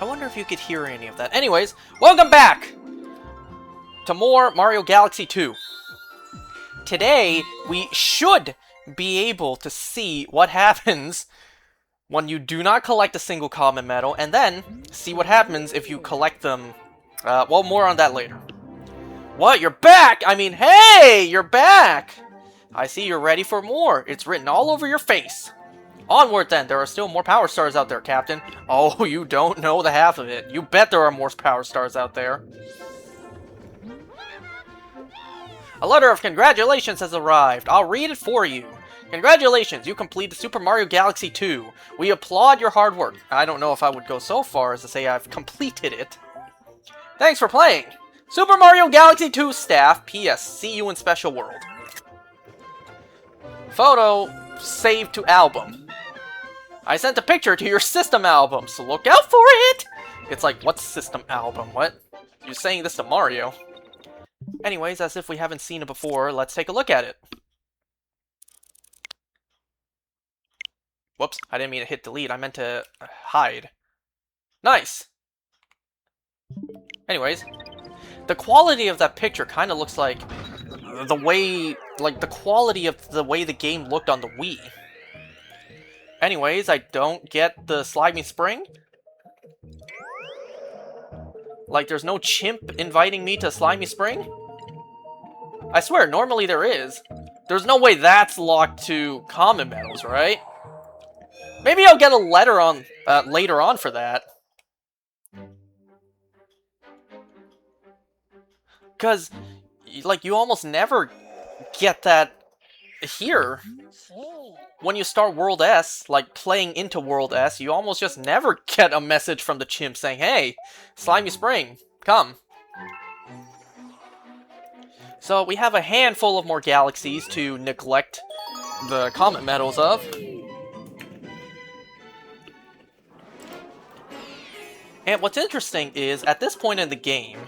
I wonder if you could hear any of that. Anyways, welcome back to more Mario Galaxy 2. Today, we should be able to see what happens when you do not collect a single Comet medal, and then see what happens if you collect them. Well, more on that later. What? You're back? I mean, hey! You're back! I see you're ready for more. It's written all over your face. Onward then, there are still more Power Stars out there, Captain. Oh, you don't know the half of it. You bet there are more Power Stars out there. A letter of congratulations has arrived. I'll read it for you. Congratulations, you completed Super Mario Galaxy 2. We applaud your hard work. I don't know if I would go so far as to say I've completed it. Thanks for playing. Super Mario Galaxy 2 staff, P.S. See you in Special World. Photo saved to album. I sent a picture to your system album, so look out for it! It's like, what system album? What? You're saying this to Mario. Anyways, as if we haven't seen it before, let's take a look at it. Whoops, I didn't mean to hit delete, I meant to hide. Nice! Anyways, the quality of that picture kind of looks like the way, the quality of the way the game looked on the Wii. Anyways, I don't get the slimy spring. Like, there's no chimp inviting me to Slimy Spring? I swear, normally there is. There's no way that's locked to Comet medals, right? Maybe I'll get a letter on later on for that. Because, like, you almost never get that here. When you start World S, like, playing into World S, you almost just never get a message from the chimp saying, hey, Slimy Spring, come. So, we have a handful of more galaxies to neglect the Comet medals of. And what's interesting is, at this point in the game,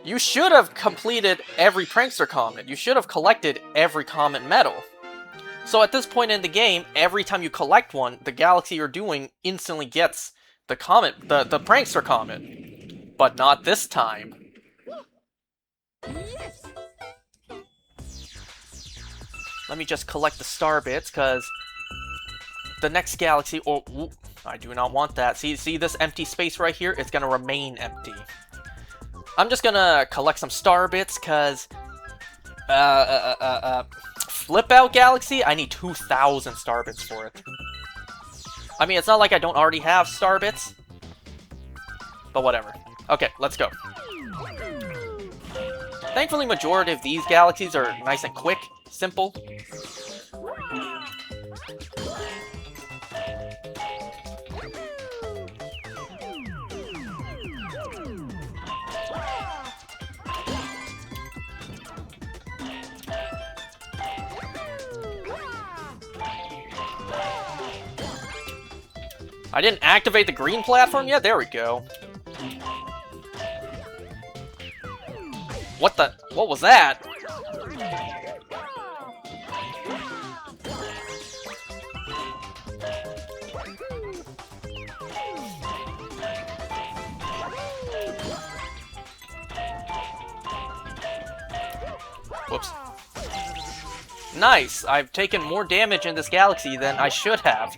you should have completed every Prankster Comet. You should have collected every Comet medal. So at this point in the game, every time you collect one, the galaxy you're doing instantly gets the Comet, the Prankster Comet. But not this time. Let me just collect the star bits, because the next galaxy... Oh, ooh, I do not want that. See this empty space right here? It's going to remain empty. I'm just going to collect some star bits, because... Flip Out Galaxy? I need 2,000 star bits for it. I mean, it's not like I don't already have star bits. But whatever. Okay, let's go. Thankfully, majority of these galaxies are nice and quick, simple. I didn't activate the green platform yet? There we go. What the? What was that? Whoops. Nice! I've taken more damage in this galaxy than I should have.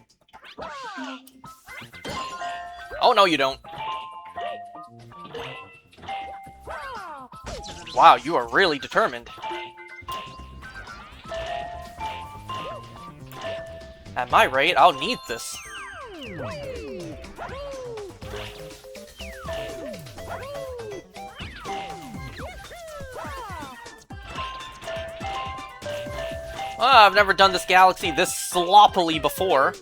Oh, no, you don't. Wow, you are really determined. At my rate, I'll need this. I've never done this galaxy this sloppily before.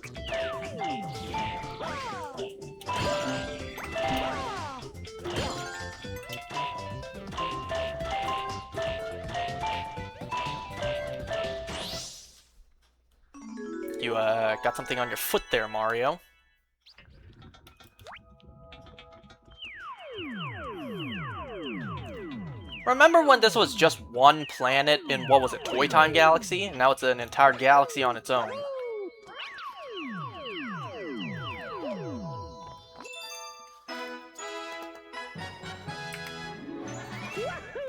You, got something on your foot there, Mario. Remember when this was just one planet in, what was it, Toy Time Galaxy? And now it's an entire galaxy on its own.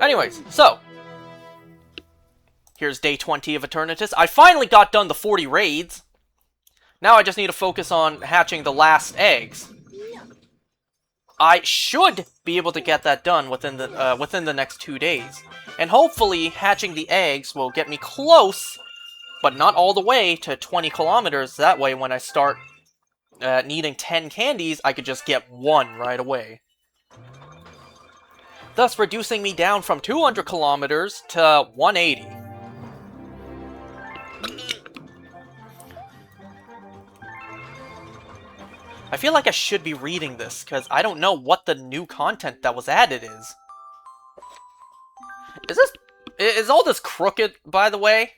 Anyways, so here's day 20 of Eternatus. I finally got done the 40 raids. Now I just need to focus on hatching the last eggs. I should be able to get that done within the next 2 days. And hopefully hatching the eggs will get me close, but not all the way, to 20 kilometers. That way when I start needing 10 candies, I could just get 1 right away. Thus reducing me down from 200 kilometers to 180. I feel like I should be reading this, because I don't know what the new content that was added is. Is all this crooked, by the way?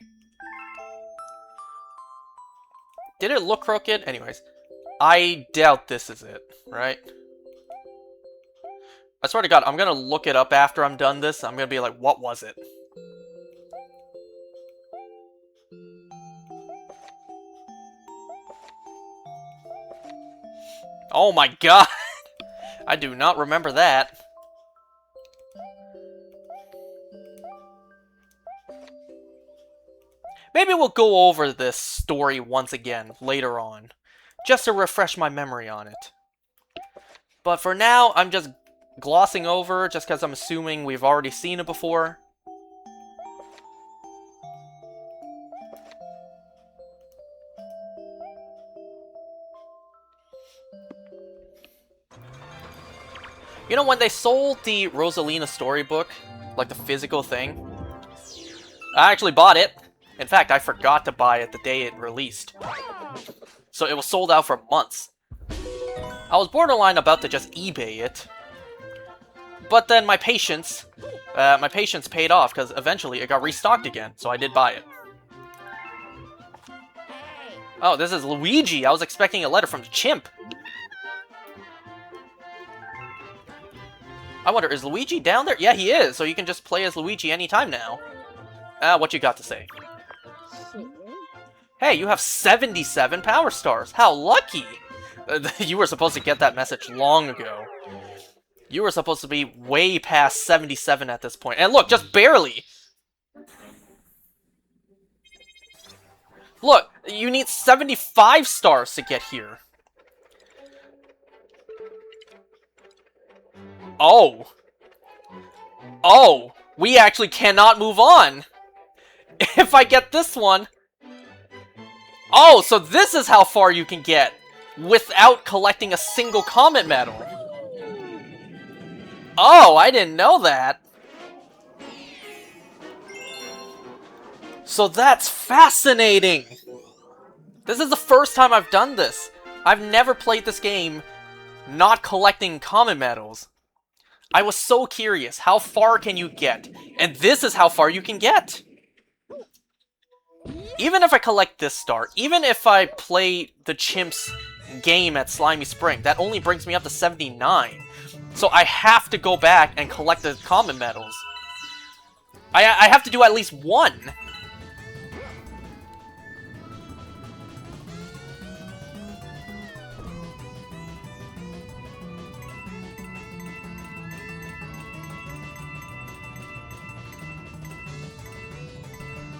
Did it look crooked? Anyways, I doubt this is it, right? I swear to God, I'm gonna look it up after I'm done this. I'm gonna be like, what was it? Oh my God! I do not remember that. Maybe we'll go over this story once again later on, just to refresh my memory on it. But for now, I'm just glossing over, just because I'm assuming we've already seen it before. You know, when they sold the Rosalina storybook, like the physical thing, I actually bought it. In fact, I forgot to buy it the day it released. So it was sold out for months. I was borderline about to just eBay it. But then my patience paid off, because eventually it got restocked again, so I did buy it. Oh, this is Luigi! I was expecting a letter from the chimp! I wonder, is Luigi down there? Yeah, he is, so you can just play as Luigi anytime now. What you got to say? Hey, you have 77 power stars! How lucky! You were supposed to get that message long ago. You were supposed to be way past 77 at this point. And look, just barely! Look, you need 75 stars to get here. Oh. Oh, we actually cannot move on. If I get this one. Oh, so this is how far you can get without collecting a single Comet medal. Oh, I didn't know that. So that's fascinating. This is the first time I've done this. I've never played this game not collecting Comet medals. I was so curious, how far can you get? And this is how far you can get! Even if I collect this star, even if I play the chimp's game at Slimy Spring, that only brings me up to 79. So I have to go back and collect the Comet medals. I have to do at least one!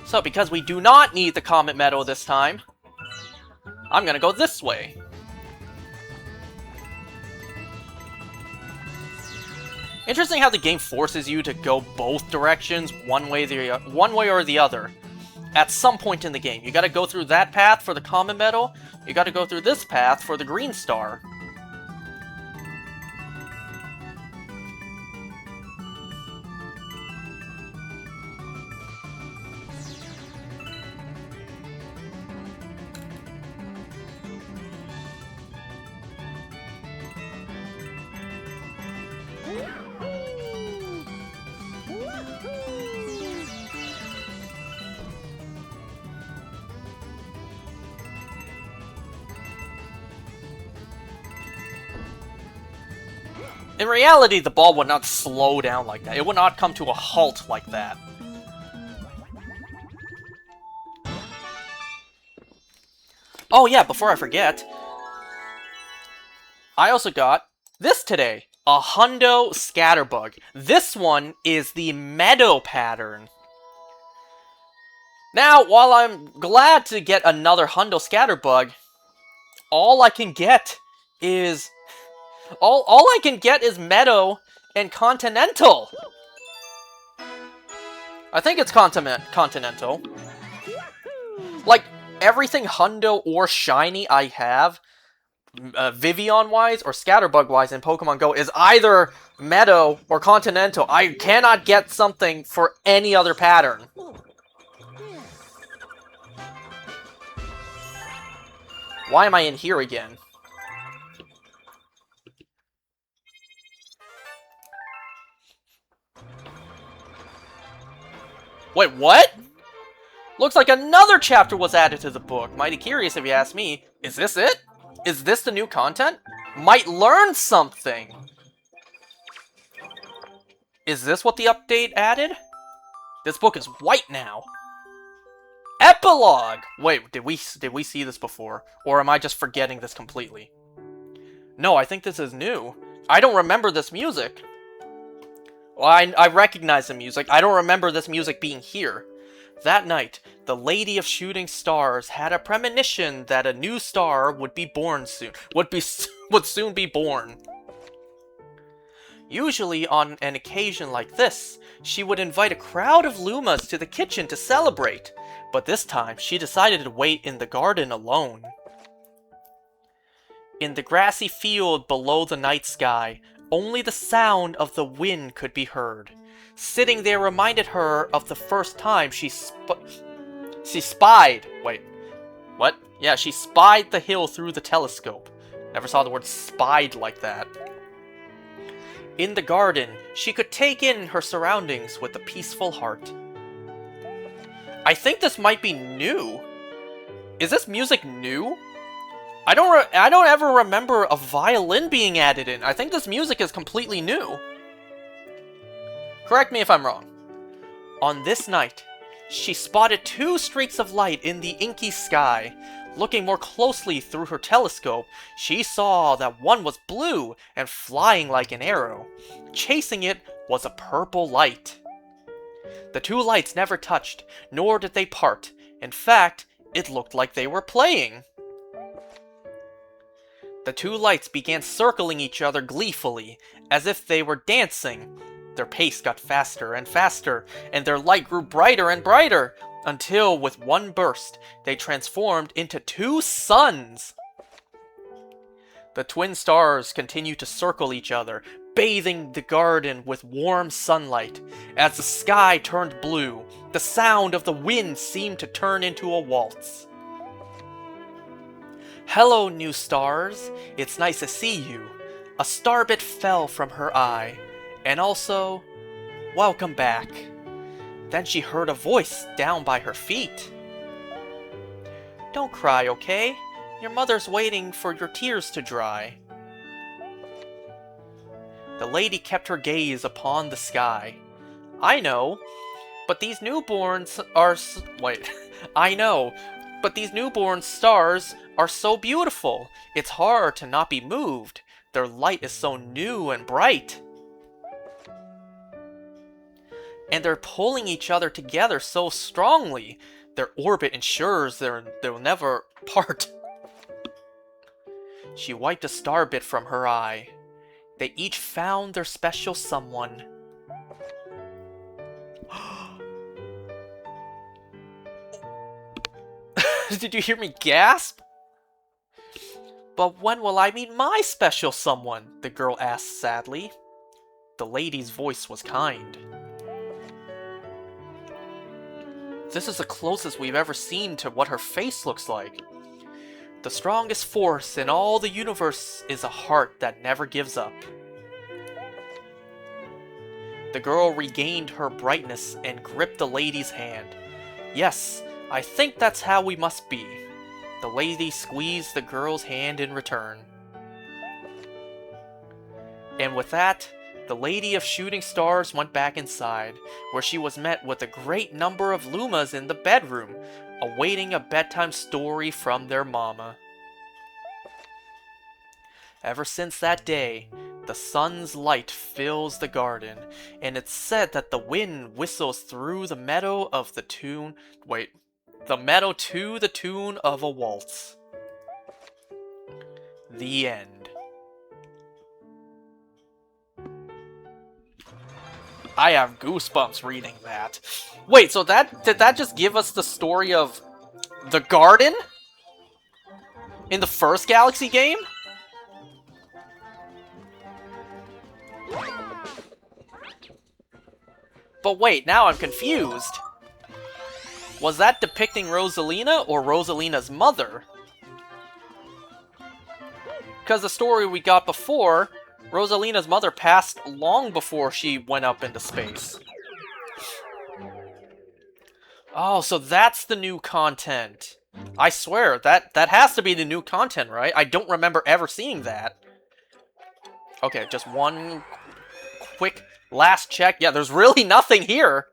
So, because we do not need the Comet medal this time, I'm gonna go this way. Interesting how the game forces you to go both directions, one way or the other. At some point in the game, you gotta go through that path for the Comet medal, you gotta go through this path for the green star. In reality, the ball would not slow down like that. It would not come to a halt like that. Oh yeah, before I forget, I also got this today. a Hundo Scatterbug. This one is the Meadow pattern. Now, while I'm glad to get another Hundo Scatterbug, all I can get is Meadow and Continental. I think it's Continental. Like, everything Hundo or Shiny I have, Vivian-wise or Scatterbug-wise in Pokemon Go, is either Meadow or Continental. I cannot get something for any other pattern. Why am I in here again? Wait, what? Looks like another chapter was added to the book. Mighty curious if you ask me. Is this it? Is this the new content? Might learn something. Is this what the update added? This book is white now. Epilogue! Wait, did we see this before? Or am I just forgetting this completely? No, I think this is new. I don't remember this music. Well, I recognize the music. I don't remember this music being here. That night, the Lady of Shooting Stars had a premonition that a new star would be born soon. Would soon be born. Usually, on an occasion like this, she would invite a crowd of Lumas to the kitchen to celebrate. But this time, she decided to wait in the garden alone. In the grassy field below the night sky, only the sound of the wind could be heard. Sitting there reminded her of the first time she spied. Wait, what? Yeah, she spied the hill through the telescope. Never saw the word spied like that. In the garden, she could take in her surroundings with a peaceful heart. I think this might be new. Is this music new? I don't ever remember a violin being added in. I think this music is completely new. Correct me if I'm wrong. On this night, she spotted two streaks of light in the inky sky. Looking more closely through her telescope, she saw that one was blue and flying like an arrow. Chasing it was a purple light. The two lights never touched, nor did they part. In fact, it looked like they were playing. The two lights began circling each other gleefully, as if they were dancing. Their pace got faster and faster, and their light grew brighter and brighter, until with one burst, they transformed into two suns. The twin stars continued to circle each other, bathing the garden with warm sunlight. As the sky turned blue, the sound of the wind seemed to turn into a waltz. Hello, new stars. It's nice to see you. A starbit fell from her eye. And also, welcome back. Then she heard a voice down by her feet. Don't cry, okay? Your mother's waiting for your tears to dry. The lady kept her gaze upon the sky. I know, but these newborn stars are so beautiful. It's hard to not be moved. Their light is so new and bright. And they're pulling each other together so strongly. Their orbit ensures they'll never part. She wiped a starbit from her eye. They each found their special someone. Did you hear me gasp? But when will I meet my special someone? The girl asked sadly. The lady's voice was kind. This is the closest we've ever seen to what her face looks like. The strongest force in all the universe is a heart that never gives up. The girl regained her brightness and gripped the lady's hand. Yes, I think that's how we must be. The lady squeezed the girl's hand in return. And with that, the Lady of Shooting Stars went back inside, where she was met with a great number of Lumas in the bedroom, awaiting a bedtime story from their mama. Ever since that day, The sun's light fills the garden, and it's said that the wind whistles through the meadow of the tune... Wait. The meadow to the tune of a waltz. The end. I have goosebumps reading that. Wait, so did that just give us the story of the garden? In the first Galaxy game? But wait, now I'm confused. Was that depicting Rosalina or Rosalina's mother? Because the story we got before, Rosalina's mother passed long before she went up into space. Oh, so that's the new content. I swear, that has to be the new content, right? I don't remember ever seeing that. Okay, just one quick last check. Yeah, there's really nothing here.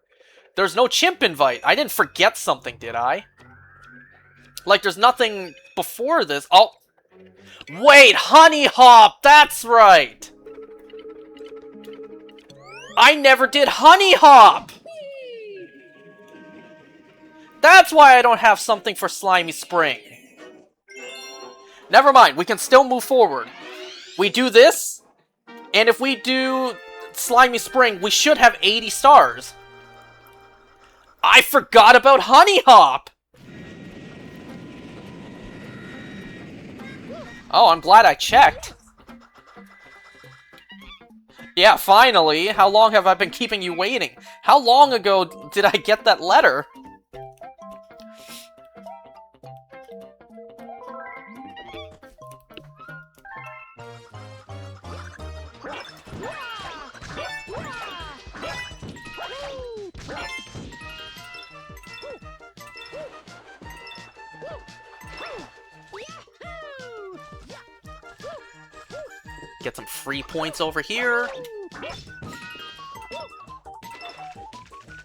There's no chimp invite. I didn't forget something, did I? Like, there's nothing before this. Oh. Wait, Honey Hop! That's right! I never did Honey Hop! That's why I don't have something for Slimy Spring. Never mind, we can still move forward. We do this, and if we do Slimy Spring, we should have 80 stars. I forgot about Honey Hop! Oh, I'm glad I checked. Yeah, finally. How long have I been keeping you waiting? How long ago did I get that letter? Get some free points over here.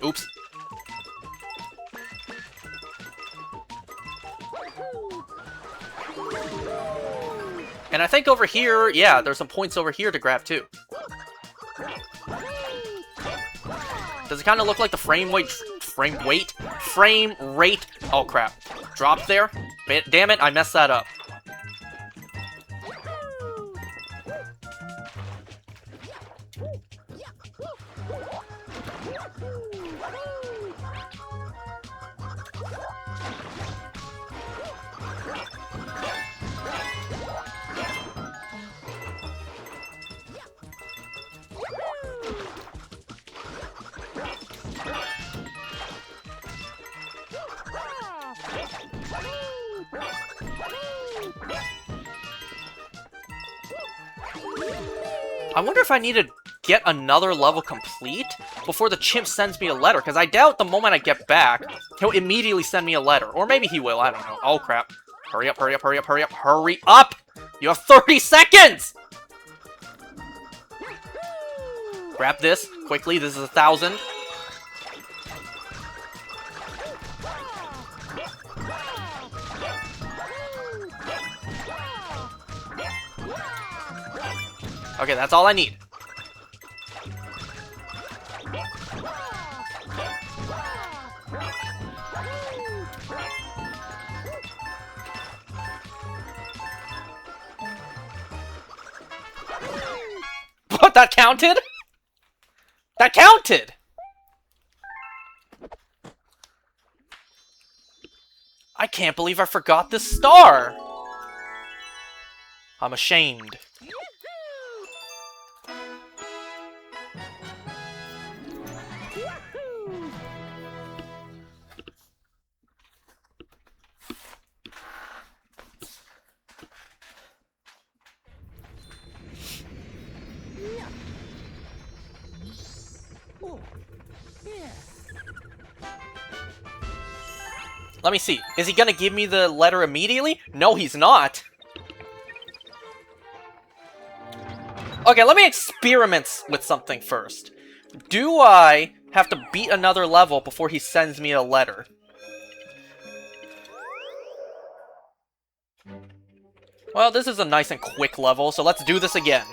Oops. And I think over here, yeah, there's some points over here to grab too. Does it kind of look like the frame rate? Oh crap. Dropped there? Damn it, I messed that up. I wonder if I need to get another level complete before the chimp sends me a letter, because I doubt the moment I get back, he'll immediately send me a letter. Or maybe he will, I don't know. Oh, crap. Hurry up, hurry up, hurry up, hurry up, hurry up! You have 30 seconds! Grab this, quickly, this is 1,000. Okay, that's all I need. But that counted? That counted! I can't believe I forgot this star! I'm ashamed. Let me see. Is he gonna give me the letter immediately? No, he's not. Okay, let me experiment with something first. Do I have to beat another level before he sends me a letter? Well, this is a nice and quick level, so let's do this again.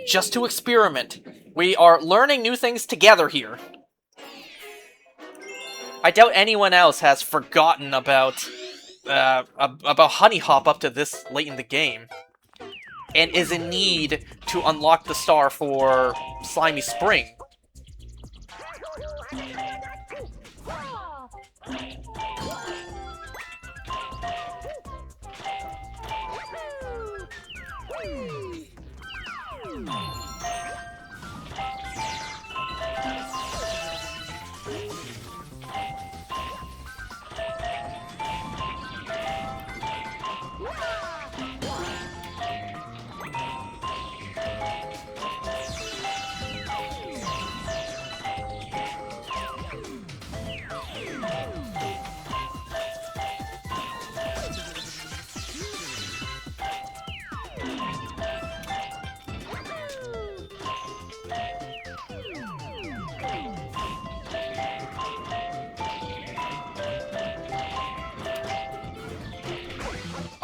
just to experiment. We are learning new things together here. I doubt anyone else has forgotten about Honey Hop up to this late in the game, and is in need to unlock the star for Slimy Spring.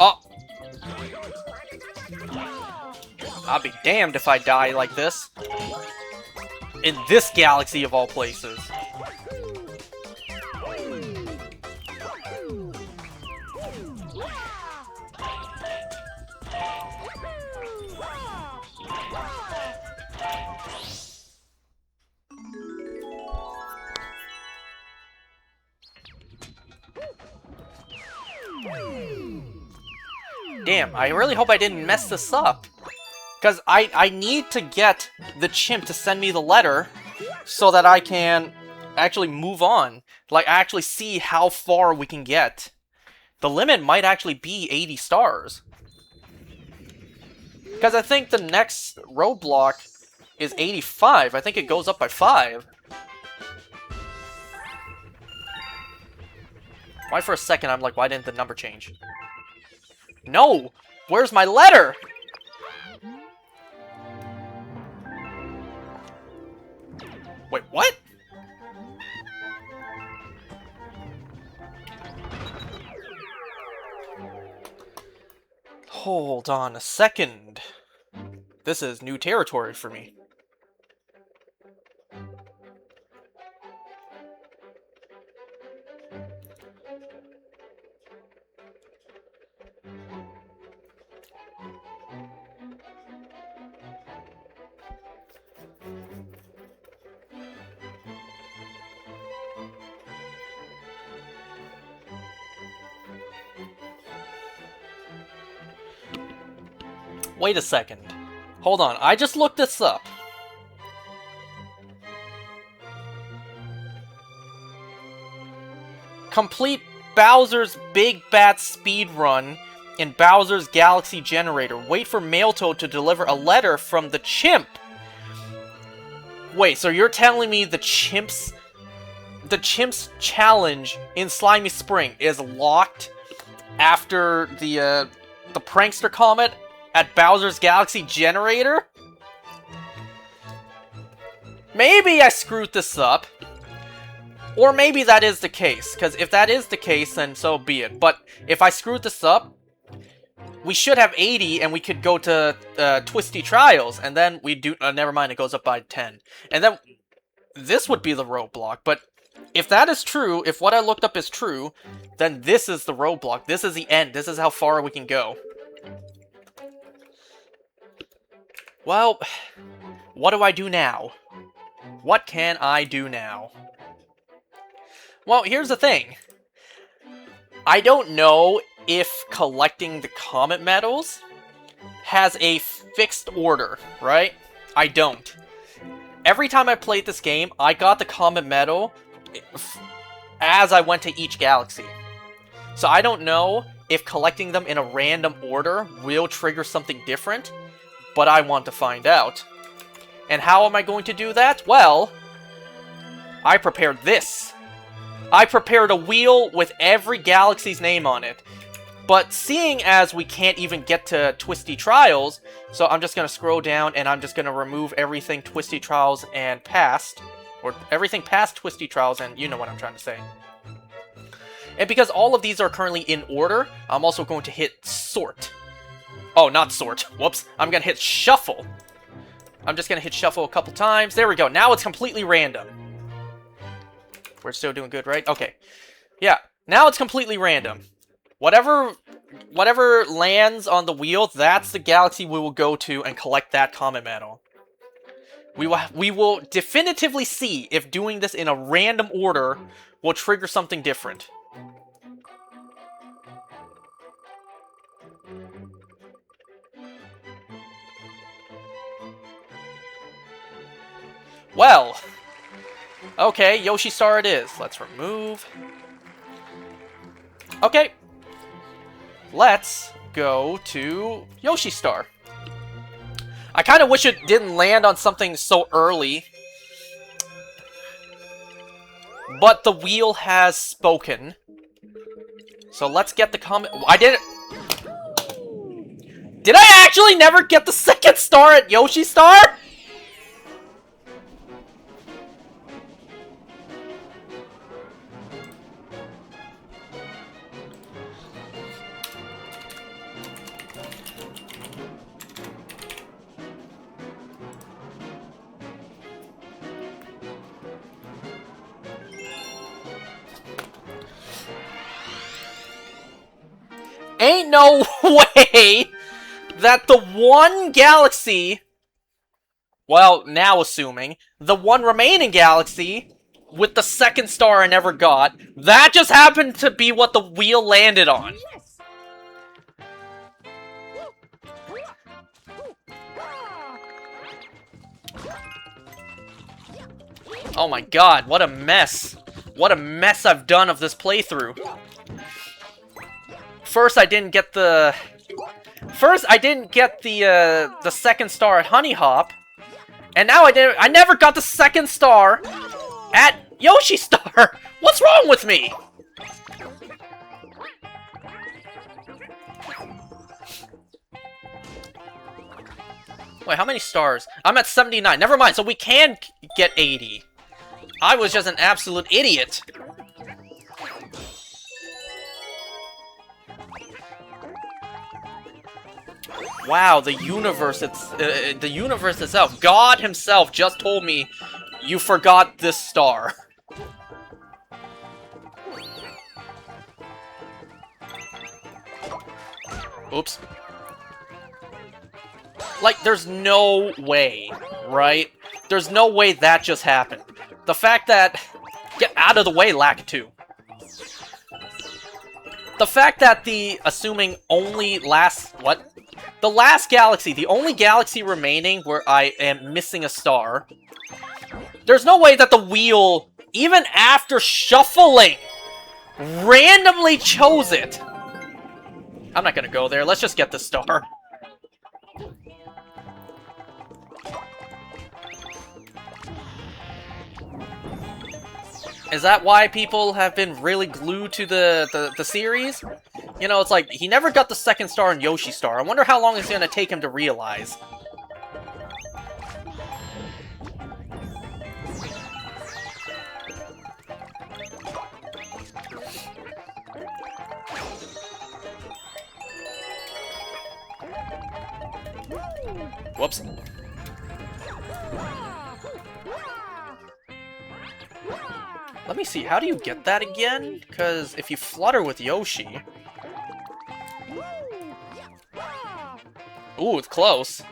Oh! I'll be damned if I die like this. In this galaxy of all places. Damn, I really hope I didn't mess this up. Because I need to get the chimp to send me the letter so that I can actually move on. Like, actually see how far we can get. The limit might actually be 80 stars. Because I think the next roadblock is 85. I think it goes up by 5. Why for a second I'm like, why didn't the number change? No! Where's my letter? Wait, what? Hold on a second. This is new territory for me. Wait a second. Hold on, I just looked this up. Complete Bowser's Big Bat Speedrun in Bowser's Galaxy Generator. Wait for Mailtoad to deliver a letter from the chimp. Wait, so you're telling me the chimp's challenge in Slimy Spring is locked after the Prankster Comet at Bowser's Galaxy Generator? Maybe I screwed this up. Or maybe that is the case. Because if that is the case, then so be it. But if I screwed this up, we should have 80 and we could go to Twisty Trials. And then we do... never mind, it goes up by 10. And then this would be the roadblock. But if that is true, if what I looked up is true, then this is the roadblock. This is the end. This is how far we can go. Well, what do I do now? What can I do now? Well, here's the thing. I don't know if collecting the Comet medals has a fixed order, right? I don't. Every time I played this game, I got the Comet medal as I went to each galaxy. So I don't know if collecting them in a random order will trigger something different. But I want to find out. And how am I going to do that? Well, I prepared this. I prepared a wheel with every galaxy's name on it. But seeing as we can't even get to Twisty Trials, so I'm just going to scroll down and I'm just going to remove everything Twisty Trials and past. Or everything past Twisty Trials, and you know what I'm trying to say. And because all of these are currently in order, I'm also going to hit sort. Oh, not sort. Whoops. I'm gonna hit shuffle. I'm just gonna hit shuffle a couple times. There we go. Now it's completely random. We're still doing good, right? Okay. Yeah. Now it's completely random. Whatever lands on the wheel, that's the galaxy we will go to and collect that Comet medal. We will definitively see if doing this in a random order will trigger something different. Well, okay, Yoshi Star it is. Let's remove. Okay, let's go to Yoshi Star. I kind of wish it didn't land on something so early. But the wheel has spoken. So let's get the Comet. I didn't. Did I actually never get the second star at Yoshi Star? Ain't no way that the one galaxy, well, now assuming, the one remaining galaxy with the second star I never got, that just happened to be what the wheel landed on. Oh my god, what a mess. What a mess I've done of this playthrough. First, I didn't get the second star at Honey Hop, and now I never got the second star at Yoshi Star. What's wrong with me? Wait, how many stars? I'm at 79. Never mind. So we can get 80. I was just an absolute idiot. Wow, the universe itself, God himself just told me you forgot this star. Oops. Like, there's no way, right? There's no way that just happened. The fact that... Get out of the way, Lakitu. The fact that the, assuming only last... What? The last galaxy, the only galaxy remaining where I am missing a star, there's no way that the wheel, even after shuffling, randomly chose it. I'm not gonna go there. Let's just get the star. Is that why people have been really glued to the series? You know, it's like, he never got the second star in Yoshi Star. I wonder how long it's gonna take him to realize. Whoops. Let me see, how do you get that again? Because if you flutter with Yoshi... Ooh, it's close.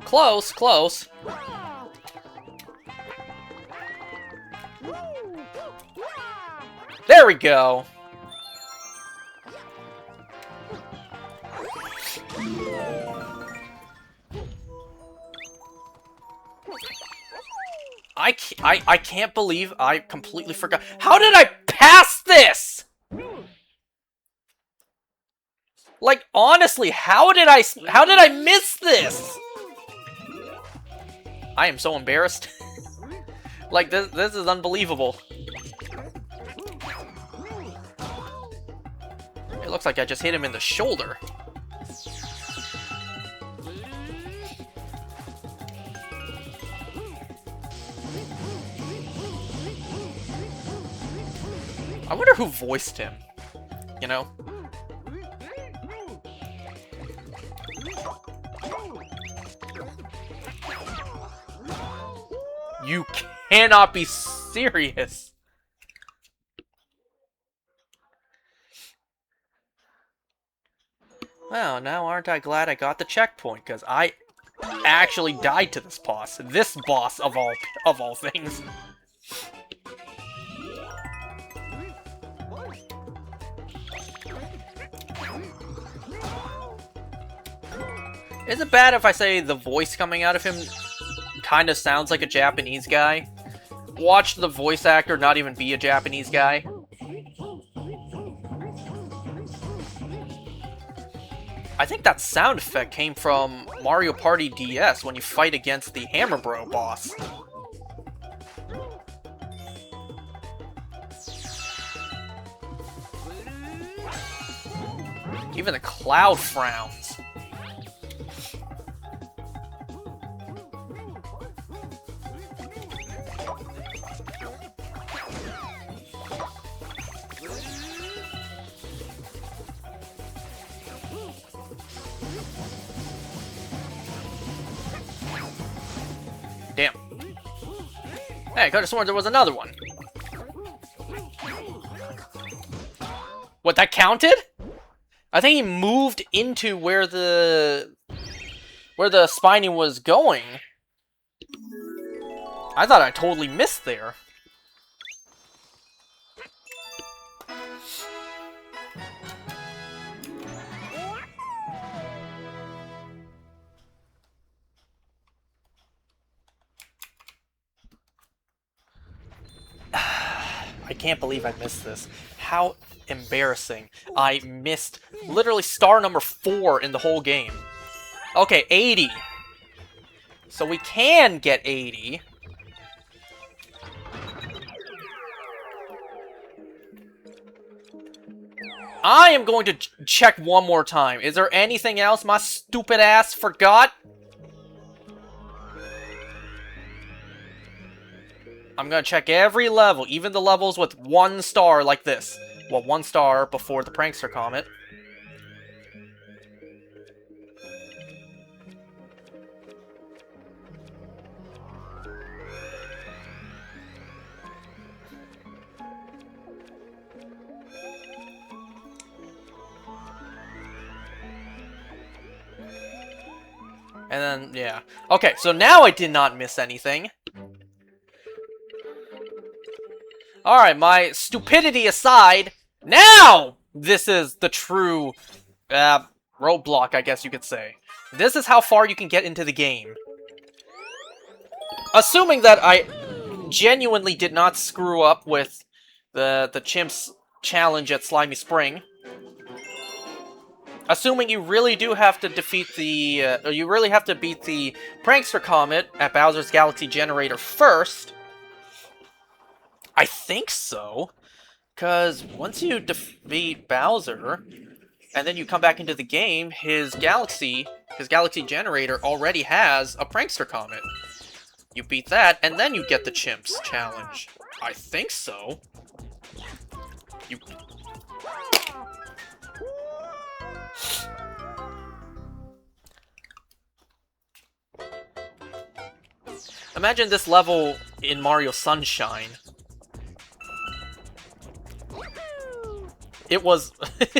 Close, close. There we go. I can't believe I completely forgot. How did I pass this? Like, honestly, how did I miss this? I am so embarrassed. Like, this is unbelievable. It looks like I just hit him in the shoulder. I wonder who voiced him, you know? You cannot be serious. Well, now aren't I glad I got the checkpoint, because I actually died to this boss. This boss of all things. Is it bad if I say the voice coming out of him kind of sounds like a Japanese guy? Watch the voice actor not even be a Japanese guy. I think that sound effect came from Mario Party DS when you fight against the Hammer Bro boss. Even the cloud frowns. Damn. Hey, I could have sworn there was another one. What, that counted? I think he moved into where the Spiny was going. I thought I totally missed there. I can't believe I missed this. How embarrassing. I missed literally star number 4 in the whole game. Okay, 80. So we can get 80. I am going to check one more time. Is there anything else my stupid ass forgot? I'm gonna check every level, even the levels with 1 star like this. Well, 1 star before the Prankster Comet. And then, yeah. Okay, so now I did not miss anything. Alright, my stupidity aside, now this is the true roadblock, I guess you could say. This is how far you can get into the game. Assuming that I genuinely did not screw up with the Chimps challenge at Slimy Spring. Assuming you really do have to defeat the, you really have to beat the Prankster Comet at Bowser's Galaxy Generator first. I think so, because once you defeat Bowser, and then you come back into the game, his Galaxy Generator already has a Prankster Comet. You beat that, and then you get the Chimps challenge. I think so. Imagine this level in Mario Sunshine. It was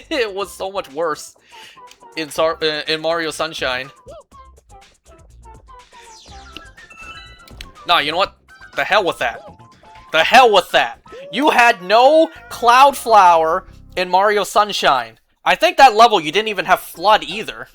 it was so much worse in Mario Sunshine. Nah, you know what? The hell with that. The hell with that. You had no Cloud Flower in Mario Sunshine. I think that level you didn't even have Flood either.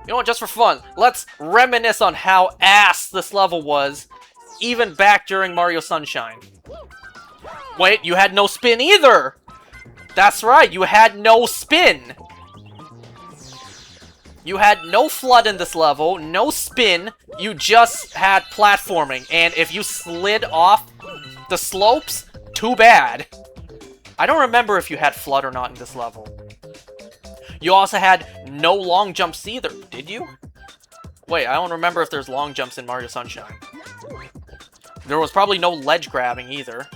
You know what, just for fun, let's reminisce on how ass this level was, even back during Mario Sunshine. Wait, you had no spin either! That's right, you had no spin! You had no flood in this level, no spin, you just had platforming, and if you slid off the slopes, too bad. I don't remember if you had flood or not in this level. You also had no long jumps either, did you? Wait, I don't remember if there's long jumps in Mario Sunshine. There was probably no ledge grabbing either.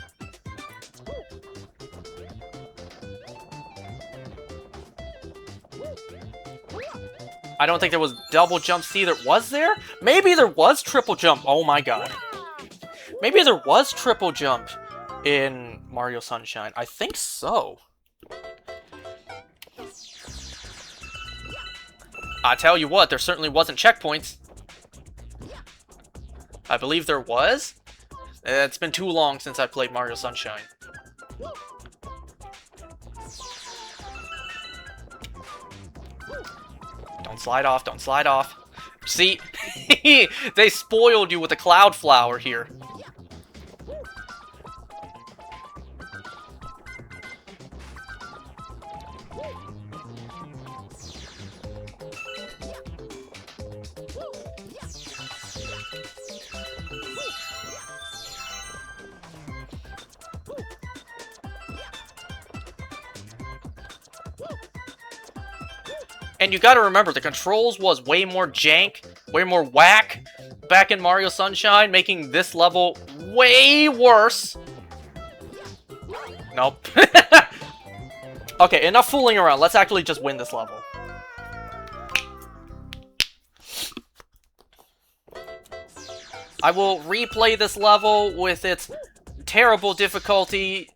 I don't think there was double jumps either. Was there? Maybe there was triple jump. Oh my god. Maybe there was triple jump in Mario Sunshine. I think so. I tell you what, there certainly wasn't checkpoints. I believe there was. It's been too long since I played Mario Sunshine. Don't slide off, don't slide off. See? They spoiled you with a cloud flower here. And you gotta remember, the controls was way more jank, way more whack back in Mario Sunshine, making this level way worse. Nope. Okay, enough fooling around. Let's actually just win this level. I will replay this level with its terrible difficulty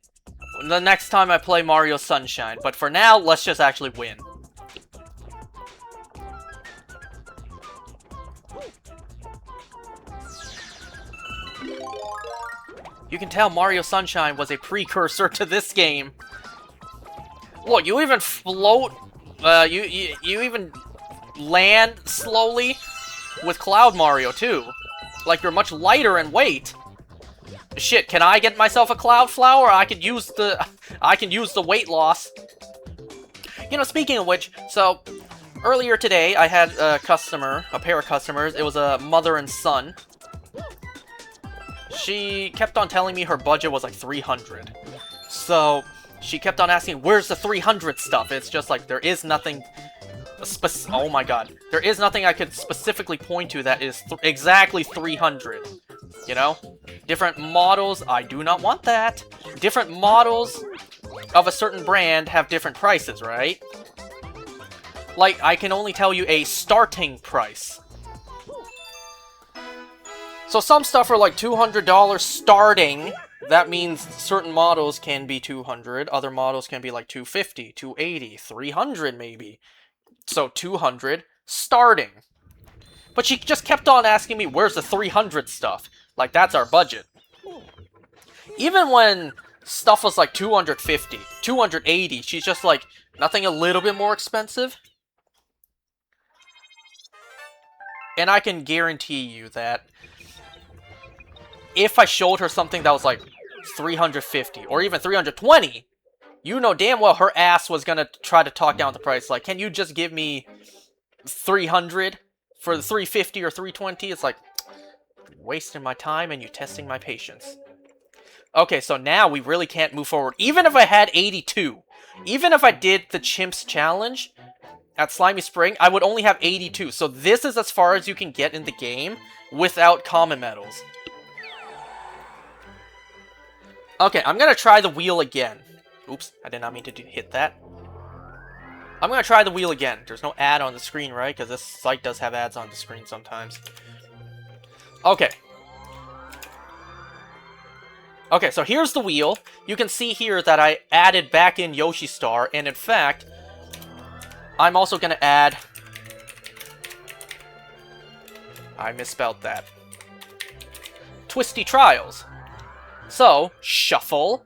the next time I play Mario Sunshine. But for now, let's just actually win. You can tell Mario Sunshine was a precursor to this game. Look, you even float, you even land slowly with Cloud Mario too. Like, you're much lighter in weight. Shit, can I get myself a Cloud Flower? I could use the weight loss. You know, speaking of which, so earlier today I had a pair of customers. It was a mother and son. She kept on telling me her budget was like 300. So she kept on asking, where's the 300 stuff? It's just like, there is nothing oh my god. There is nothing I could specifically point to that is exactly 300. You know? Different models, I do not want that. Different models of a certain brand have different prices, right? Like, I can only tell you a starting price. So some stuff are like $200 starting. That means certain models can be 200. Other models can be like 250, 280, 300 maybe. So 200 starting. But she just kept on asking me, where's the 300 stuff? Like, that's our budget. Even when stuff was like 250, 280, she's just like, nothing a little bit more expensive? And I can guarantee you that if I showed her something that was like 350 or even 320, you know damn well her ass was gonna try to talk down the price. Like, can you just give me 300 for the 350 or 320? It's like, wasting my time and you testing my patience. Okay, so now we really can't move forward. Even if I had 82, even if I did the Chimps Challenge at Slimy Spring, I would only have 82. So this is as far as you can get in the game without common medals. Okay, I'm gonna try the wheel again. Oops, I did not mean to hit that. I'm gonna try the wheel again. There's no ad on the screen, right? Because this site does have ads on the screen sometimes. Okay. Okay, so here's the wheel. You can see here that I added back in Yoshi Star, and in fact, I'm also gonna add... I misspelled that. Twisty Trials. So, shuffle.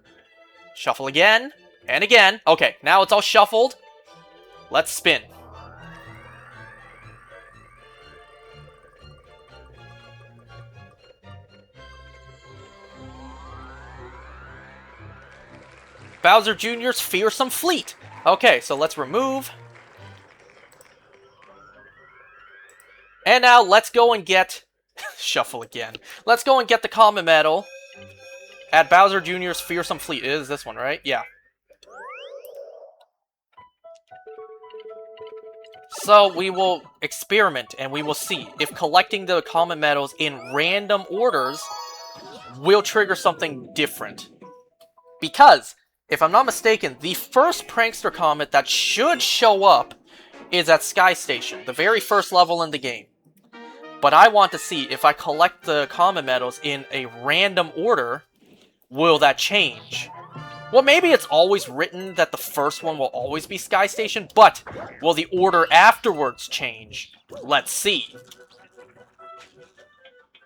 Shuffle again. And again. Okay, now it's all shuffled. Let's spin. Bowser Jr.'s Fearsome Fleet. Okay, so let's remove. And now let's go and get... Shuffle again. Let's go and get the common medal at Bowser Jr.'s Fearsome Fleet. It is this one, right? Yeah. So we will experiment and we will see if collecting the common medals in random orders will trigger something different. Because, if I'm not mistaken, the first Prankster Comet that should show up is at Sky Station, the very first level in the game. But I want to see if I collect the Comet medals in a random order, will that change? Well, maybe it's always written that the first one will always be Sky Station, but will the order afterwards change? Let's see.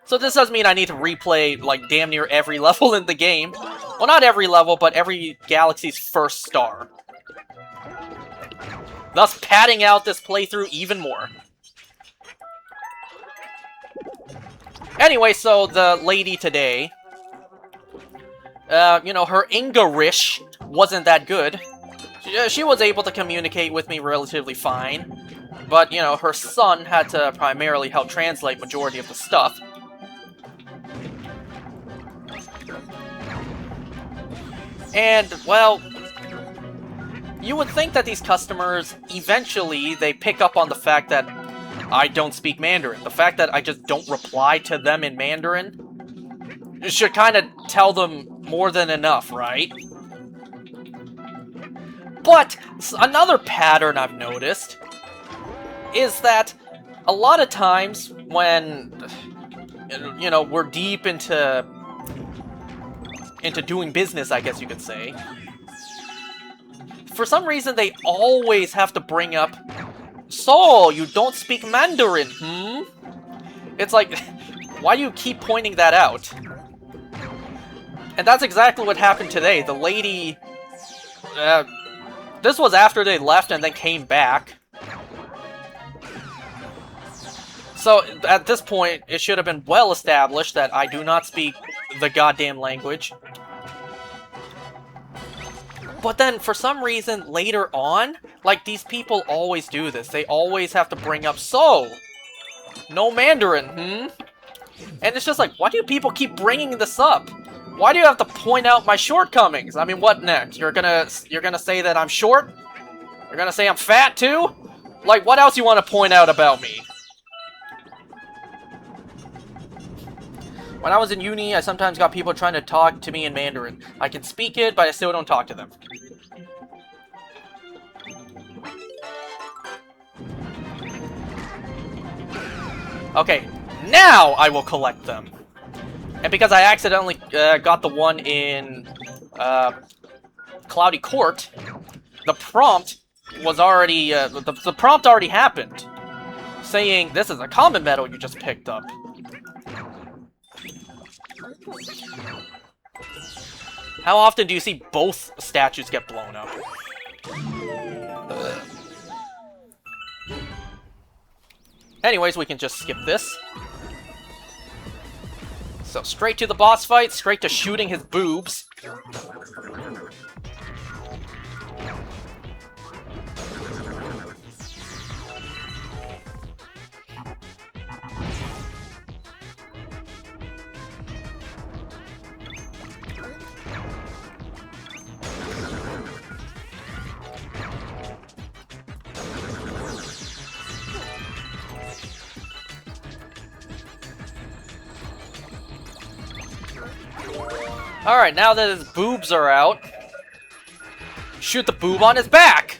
So this does mean I need to replay, like, damn near every level in the game. Well, not every level, but every galaxy's first star. Thus padding out this playthrough even more. Anyway, so the lady today, you know, her English wasn't that good. She was able to communicate with me relatively fine, but, you know, her son had to primarily help translate majority of the stuff. And, well, you would think that these customers, eventually, they pick up on the fact that I don't speak Mandarin. The fact that I just don't reply to them in Mandarin should kind of tell them more than enough, right? But another pattern I've noticed is that a lot of times when, you know, we're deep into doing business, I guess you could say, for some reason they always have to bring up, "So, you don't speak Mandarin, hmm?" It's like, why do you keep pointing that out? And that's exactly what happened today. The lady, this was after they left and then came back. So, at this point, it should have been well established that I do not speak the goddamn language. But then, for some reason, later on, like, these people always do this. They always have to bring up, "So, no Mandarin, hmm?" And it's just like, why do people keep bringing this up? Why do you have to point out my shortcomings? I mean, what next? You're gonna say that I'm short? You're gonna say I'm fat, too? Like, what else you want to point out about me? When I was in uni, I sometimes got people trying to talk to me in Mandarin. I can speak it, but I still don't talk to them. Okay, now I will collect them. And because I accidentally got the one in Cloudy Court, the prompt was already, the prompt already happened, saying, "This is a common medal you just picked up." How often do you see both statues get blown up? Anyways, we can just skip this. So, straight to the boss fight, straight to shooting his boobs. Alright, now that his boobs are out, shoot the boob on his back!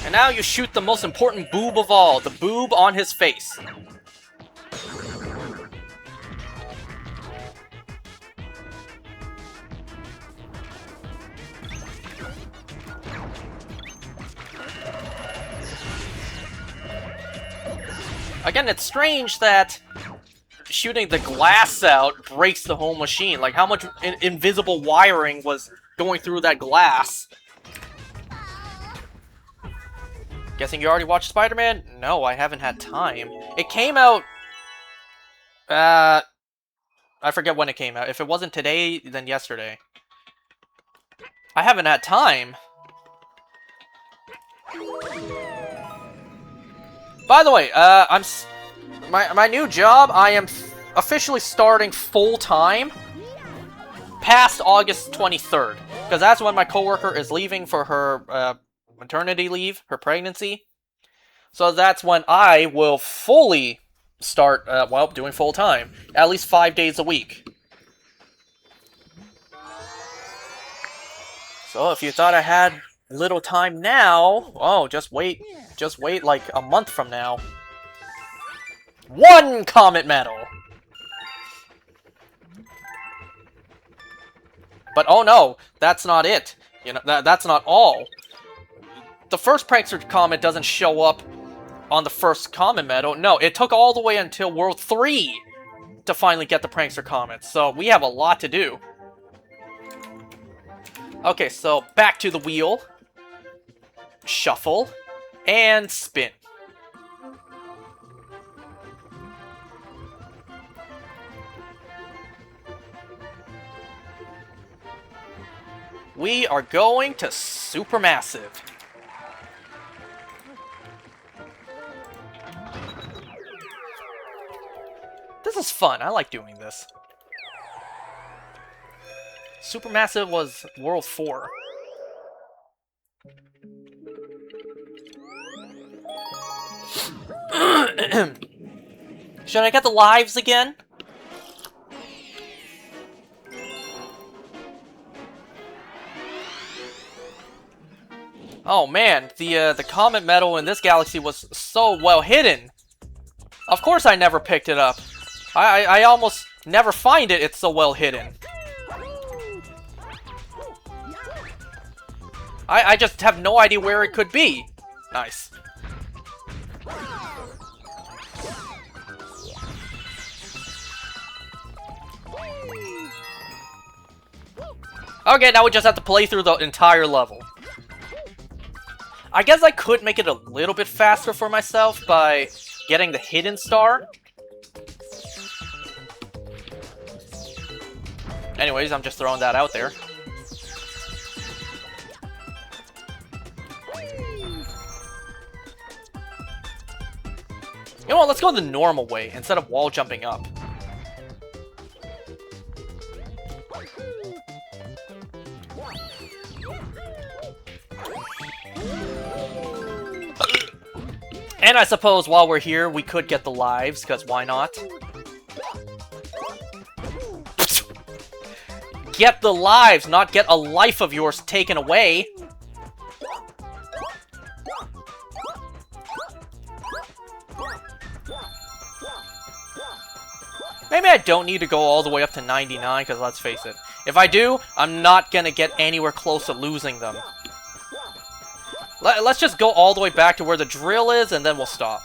And now you shoot the most important boob of all, the boob on his face. Again, it's strange that shooting the glass out breaks the whole machine. Like, how much invisible wiring was going through that glass? Guessing you already watched Spider-Man? No, I haven't had time. It came out... I forget when it came out. If it wasn't today, then yesterday. I haven't had time. By the way, my new job, I am officially starting full-time past August 23rd. Because that's when my coworker is leaving for her maternity leave, her pregnancy. So that's when I will fully start, doing full-time. At least 5 days a week. So if you thought I had little time now, oh, just wait like a month from now. 1 Comet Medal! But oh no, that's not it. You know, that's not all. The first Prankster Comet doesn't show up on the first Comet Medal. No, it took all the way until World 3 to finally get the Prankster Comet. So we have a lot to do. Okay, so back to the wheel. Shuffle. And spin. We are going to Supermassive. This is fun. I like doing this. Supermassive was World 4. Should I get the lives again? Oh man, the Comet Medal in this galaxy was so well hidden. Of course I never picked it up. I almost never find it, it's so well hidden. I just have no idea where it could be. Nice. Okay, now we just have to play through the entire level. I guess I could make it a little bit faster for myself by getting the hidden star. Anyways, I'm just throwing that out there. You know what, let's go the normal way instead of wall jumping up. And I suppose while we're here, we could get the lives, because why not? Get the lives, not get a life of yours taken away. Maybe I don't need to go all the way up to 99, because let's face it. If I do, I'm not going to get anywhere close to losing them. Let's just go all the way back to where the drill is, and then we'll stop.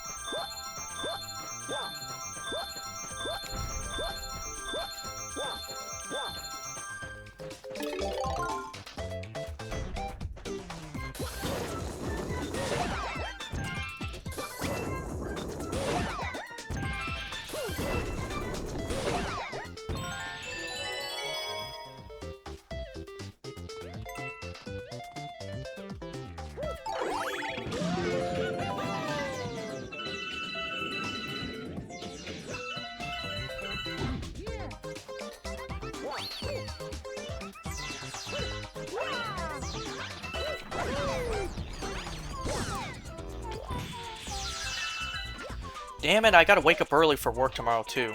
Damn it, I gotta wake up early for work tomorrow, too.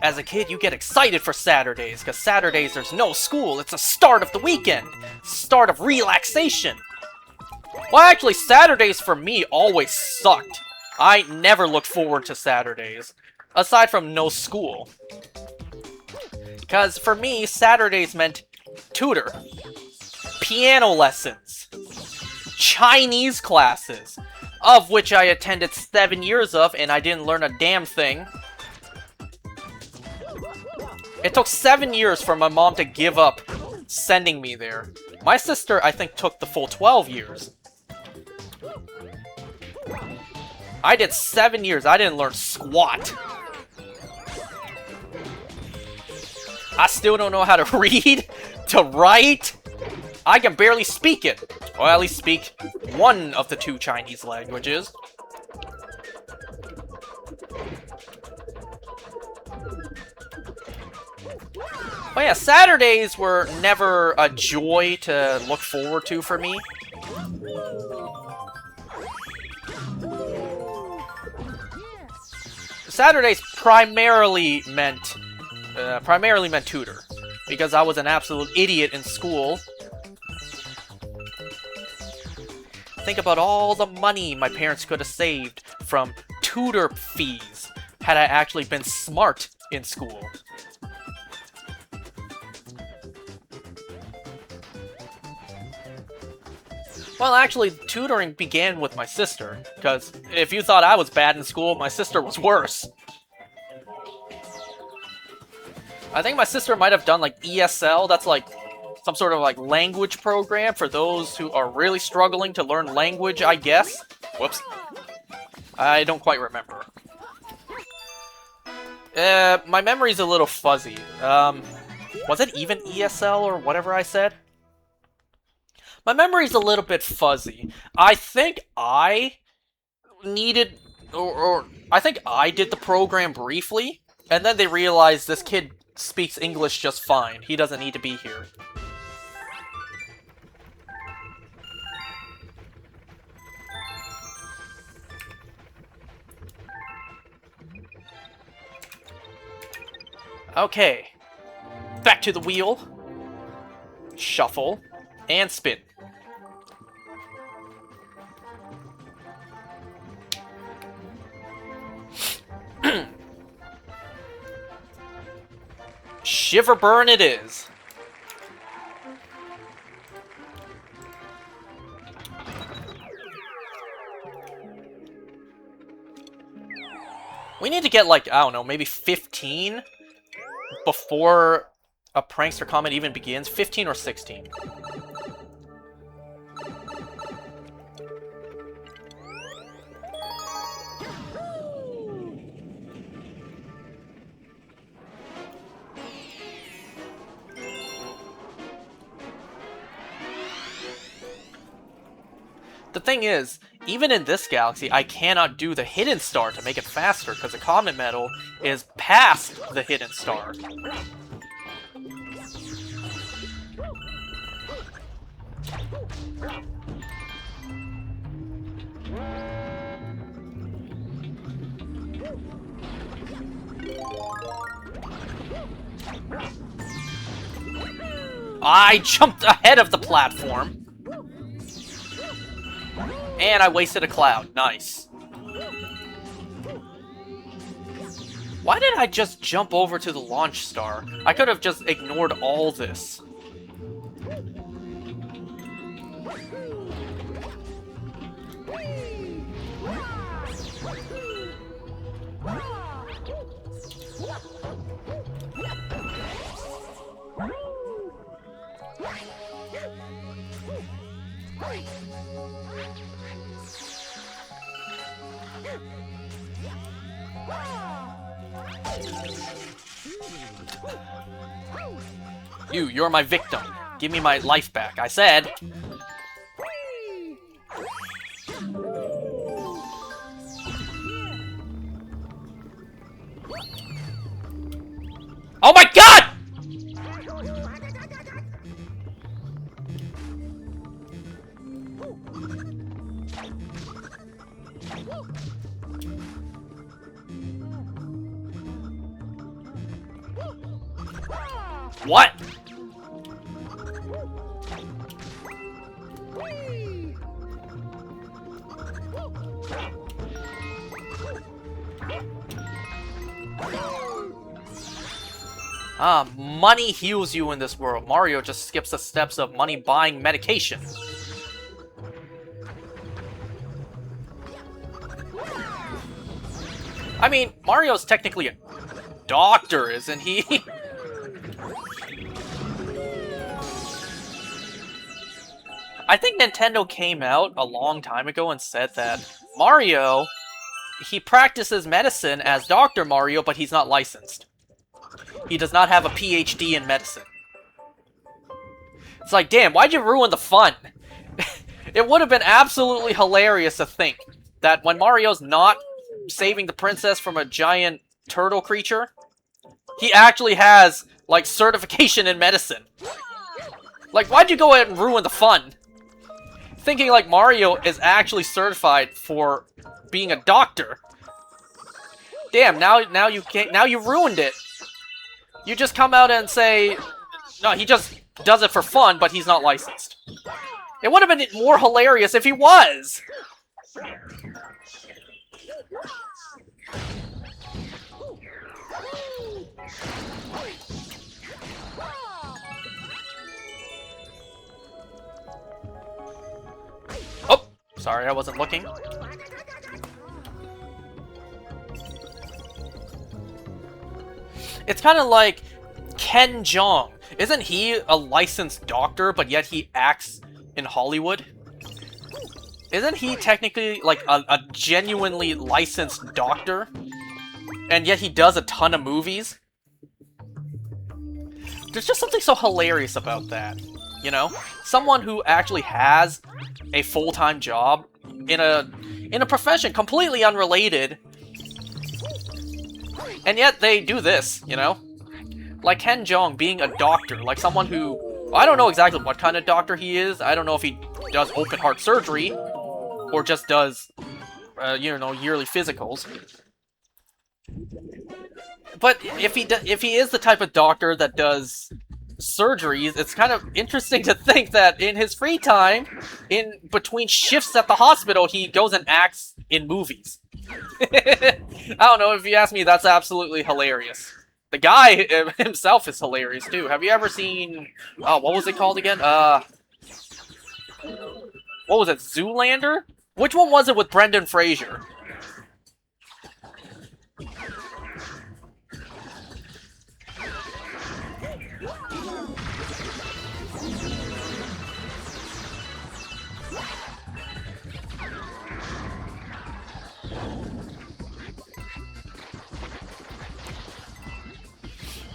As a kid, you get excited for Saturdays, because Saturdays there's no school. It's the start of the weekend. Start of relaxation. Well, actually, Saturdays for me always sucked. I never looked forward to Saturdays, aside from no school. Because for me, Saturdays meant tutor, piano lessons, Chinese classes, of which I attended 7 years of, and I didn't learn a damn thing. It took 7 years for my mom to give up sending me there. My sister, I think, took the full 12 years. I did 7 years. I didn't learn squat. I still don't know how to read, to write. I can barely speak it. Or at least speak one of the two Chinese languages. But yeah, Saturdays were never a joy to look forward to for me. Saturdays primarily meant tutor, because I was an absolute idiot in school. Think about all the money my parents could have saved from tutor fees had I actually been smart in school. Well, actually, tutoring began with my sister, because if you thought I was bad in school, my sister was worse. I think my sister might have done, like, ESL, that's, like, some sort of, like, language program for those who are really struggling to learn language, I guess. Whoops. I don't quite remember. My memory's a little fuzzy. Was it even ESL or whatever I said? My memory's a little bit fuzzy. I think I needed, or I think I did the program briefly, and then they realized this kid speaks English just fine. He doesn't need to be here. Okay. Back to the wheel. Shuffle. And spin. Shiver burn it is. We need to get, like, I don't know, maybe 15 before a Prankster Comet even begins. 15 or 16. The thing is, even in this galaxy, I cannot do the hidden star to make it faster, because the Comet Medal is past the hidden star. I jumped ahead of the platform! And I wasted a cloud. Nice. Why did I just jump over to the launch star? I could have just ignored all this. You're my victim. Give me my life back. I said. Oh my god! What? Money heals you in this world. Mario just skips the steps of money buying medication. I mean, Mario's technically a doctor, isn't he? I think Nintendo came out a long time ago and said that Mario, he practices medicine as Dr. Mario, but he's not licensed. he does not have a PhD in medicine. It's like, damn, why'd you ruin the fun? It would have been absolutely hilarious to think that when Mario's not saving the princess from a giant turtle creature, he actually has, like, certification in medicine. Like, why'd you go ahead and ruin the fun? Thinking, like, Mario is actually certified for being a doctor. Damn, now you can't, now you ruined it. You just come out and say, no, he just does it for fun, but he's not licensed. It would have been more hilarious if he was! Oh! Sorry, I wasn't looking. It's kind of like Ken Jeong. Isn't he a licensed doctor, but yet he acts in Hollywood? Isn't he technically like a genuinely licensed doctor? And yet he does a ton of movies? There's just something so hilarious about that, you know? Someone who actually has a full-time job in a profession completely unrelated, and yet they do this, you know? Like Ken Jeong being a doctor, like someone who... I don't know exactly what kind of doctor he is. I don't know if he does open-heart surgery, or just does, you know, yearly physicals. But if he is the type of doctor that does surgeries, it's kind of interesting to think that in his free time, in between shifts at the hospital, he goes and acts in movies. I don't know, if you ask me, that's absolutely hilarious. The guy himself is hilarious, too. Have you ever seen... what was it called again? What was it? Zoolander? Which one was it with Brendan Fraser?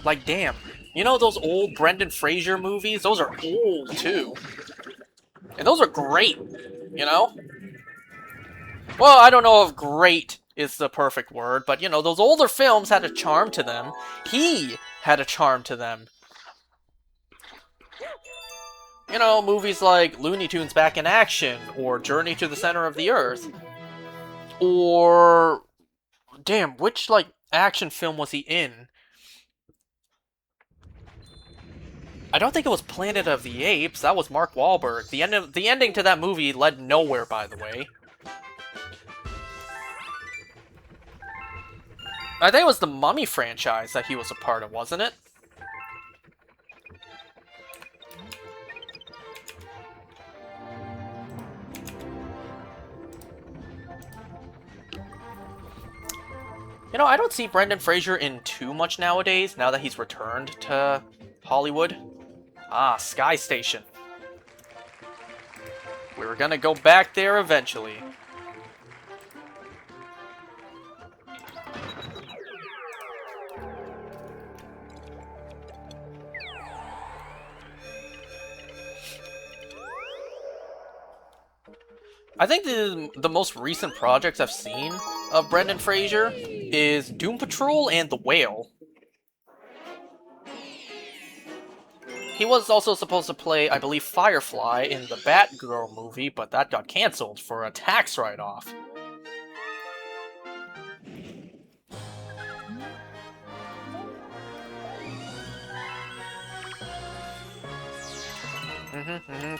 Like, damn. You know those old Brendan Fraser movies? Those are old, too. And those are great, you know? Well, I don't know if great is the perfect word, but, you know, those older films had a charm to them. He had a charm to them. You know, movies like Looney Tunes Back in Action, or Journey to the Center of the Earth. Or... damn, which, like, action film was he in? I don't think it was Planet of the Apes. That was Mark Wahlberg. The ending to that movie led nowhere, by the way. I think it was the Mummy franchise that he was a part of, wasn't it? You know, I don't see Brendan Fraser in too much nowadays, now that he's returned to Hollywood. Ah, Sky Station. We were gonna go back there eventually. I think the most recent projects I've seen of Brendan Fraser is Doom Patrol and The Whale. He was also supposed to play, I believe, Firefly in the Batgirl movie, but that got cancelled for a tax write-off.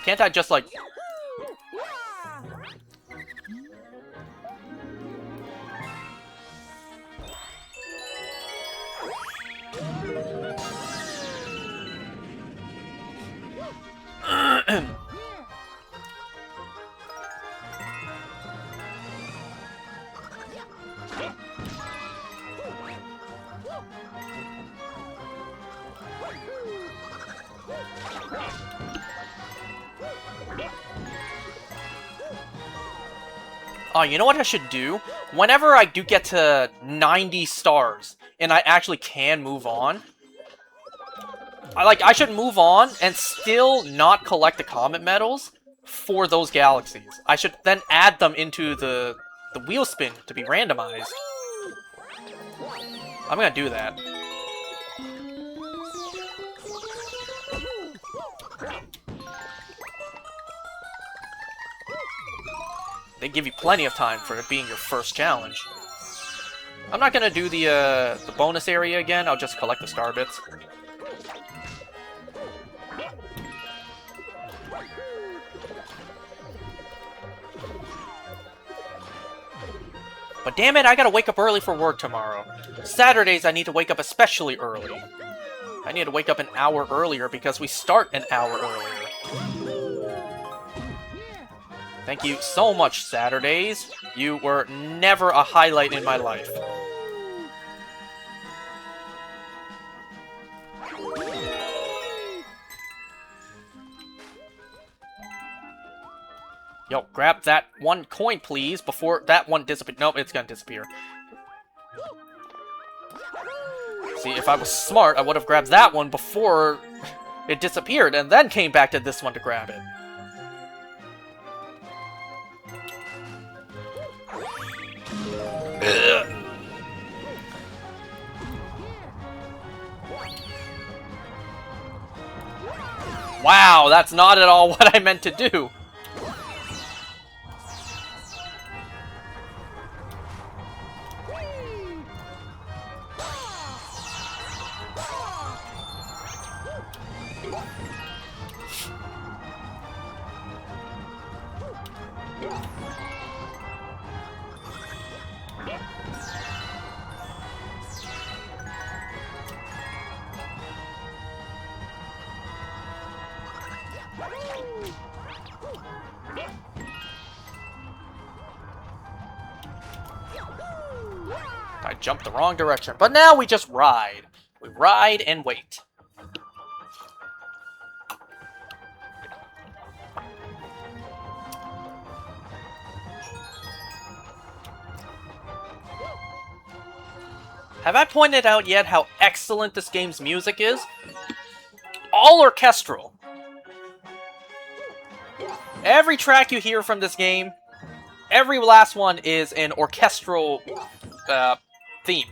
Can't I just, like... Oh, you know what I should do? Whenever I do get to 90 stars, and I actually can move on, I should move on and still not collect the Comet medals for those galaxies. I should then add them into the wheel spin to be randomized. I'm gonna do that. They give you plenty of time for it being your first challenge. I'm not gonna do the bonus area again, I'll just collect the star bits. But damn it, I gotta wake up early for work tomorrow. Saturdays I need to wake up especially early. I need to wake up an hour earlier because we start an hour earlier. Thank you so much, Saturdays. You were never a highlight in my life. Yo, grab that one coin, please, before that one disappears. Nope, it's gonna disappear. See, if I was smart, I would have grabbed that one before it disappeared, and then came back to this one to grab it. Ugh. Wow, that's not at all what I meant to do. I jumped the wrong direction, but now we just ride. We ride and wait. Have I pointed out yet how excellent this game's music is? All orchestral. Every track you hear from this game, every last one is an orchestral theme.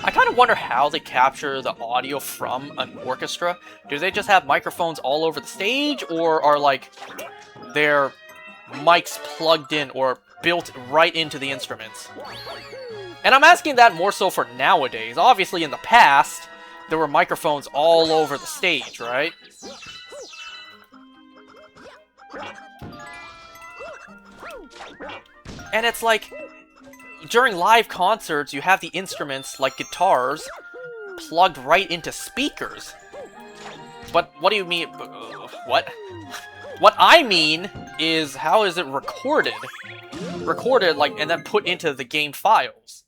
I kind of wonder how they capture the audio from an orchestra. Do they just have microphones all over the stage, or are like their mics plugged in or built right into the instruments? And I'm asking that more so for nowadays. Obviously in the past, there were microphones all over the stage, right? And it's like, during live concerts, you have the instruments, like guitars, plugged right into speakers. But what do you mean? What? What I mean is, how is it recorded? Recorded, like, and then put into the game files.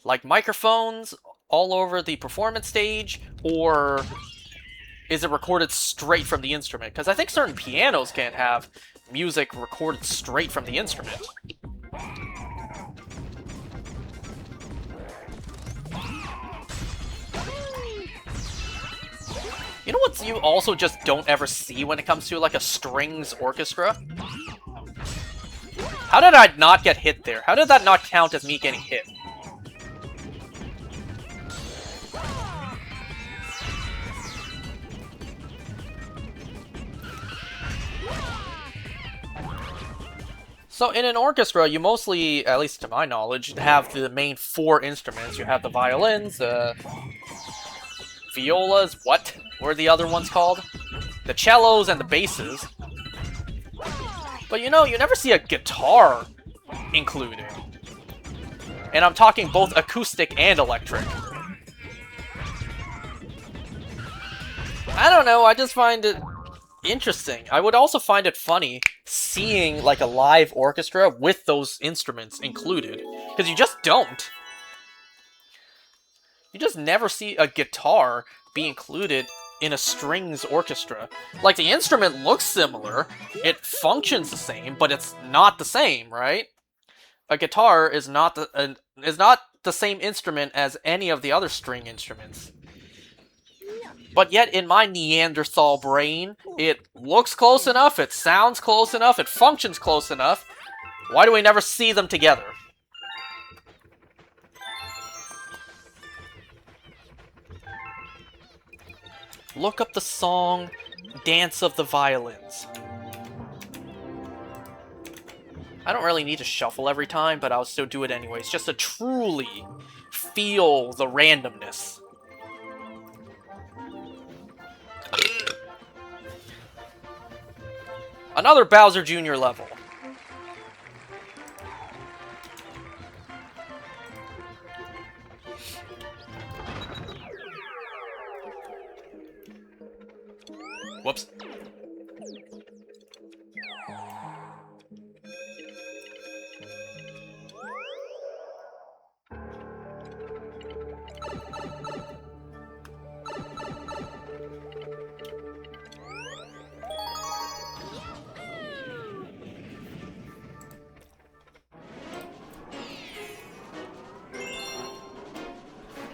Like microphones all over the performance stage, or is it recorded straight from the instrument? Because I think certain pianos can't have music recorded straight from the instrument. You know what you also just don't ever see when it comes to like a strings orchestra? How did I not get hit there? How did that not count as me getting hit? So in an orchestra, you mostly, at least to my knowledge, have the main four instruments. You have the violins, violas, what were the other ones called? The cellos and the basses. But you know, you never see a guitar included. And I'm talking both acoustic and electric. I don't know, I just find it interesting. I would also find it funny seeing like a live orchestra with those instruments included. Because you just don't. You just never see a guitar be included in a strings orchestra. Like, the instrument looks similar, it functions the same, but it's not the same, right? a guitar is not the same instrument as any of the other string instruments. But yet, in my Neanderthal brain, it looks close enough, it sounds close enough, it functions close enough. Why do we never see them together? Look up the song Dance of the Violins. I don't really need to shuffle every time, but I'll still do it anyways, just to truly feel the randomness. Another Bowser Jr. level. Whoops.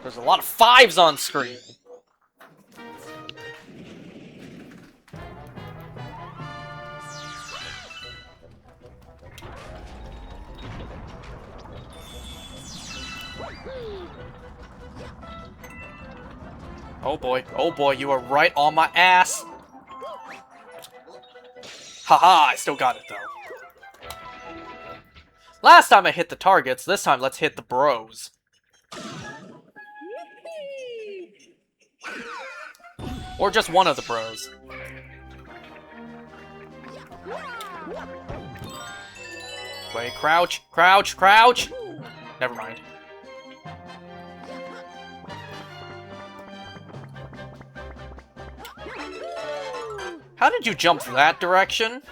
There's a lot of 5s on screen. Oh boy, you are right on my ass. Haha, I still got it though. Last time I hit the targets, this time let's hit the bros. Or just one of the bros. Wait, crouch, crouch, crouch! Never mind. How did you jump that direction?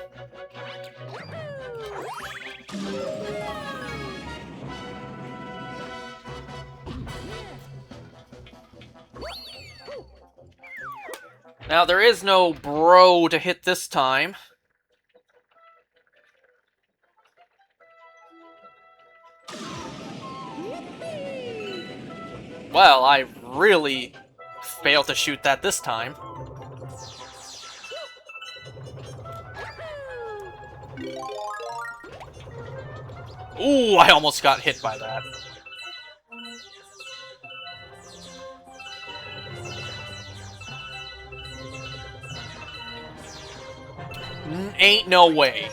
Now, there is no bro to hit this time. Well, I really failed to shoot that this time. Ooh, I almost got hit by that. Ain't no way.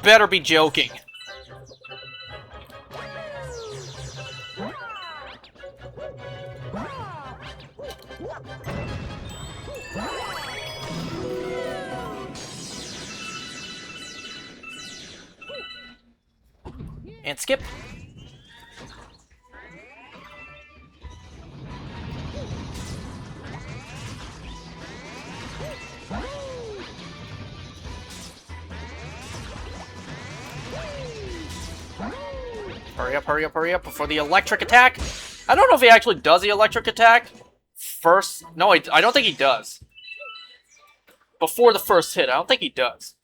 Better be joking. And skip. Hurry up, hurry up, hurry up before the electric attack. I don't know if he actually does the electric attack first. No, I don't think he does. Before the first hit, I don't think he does.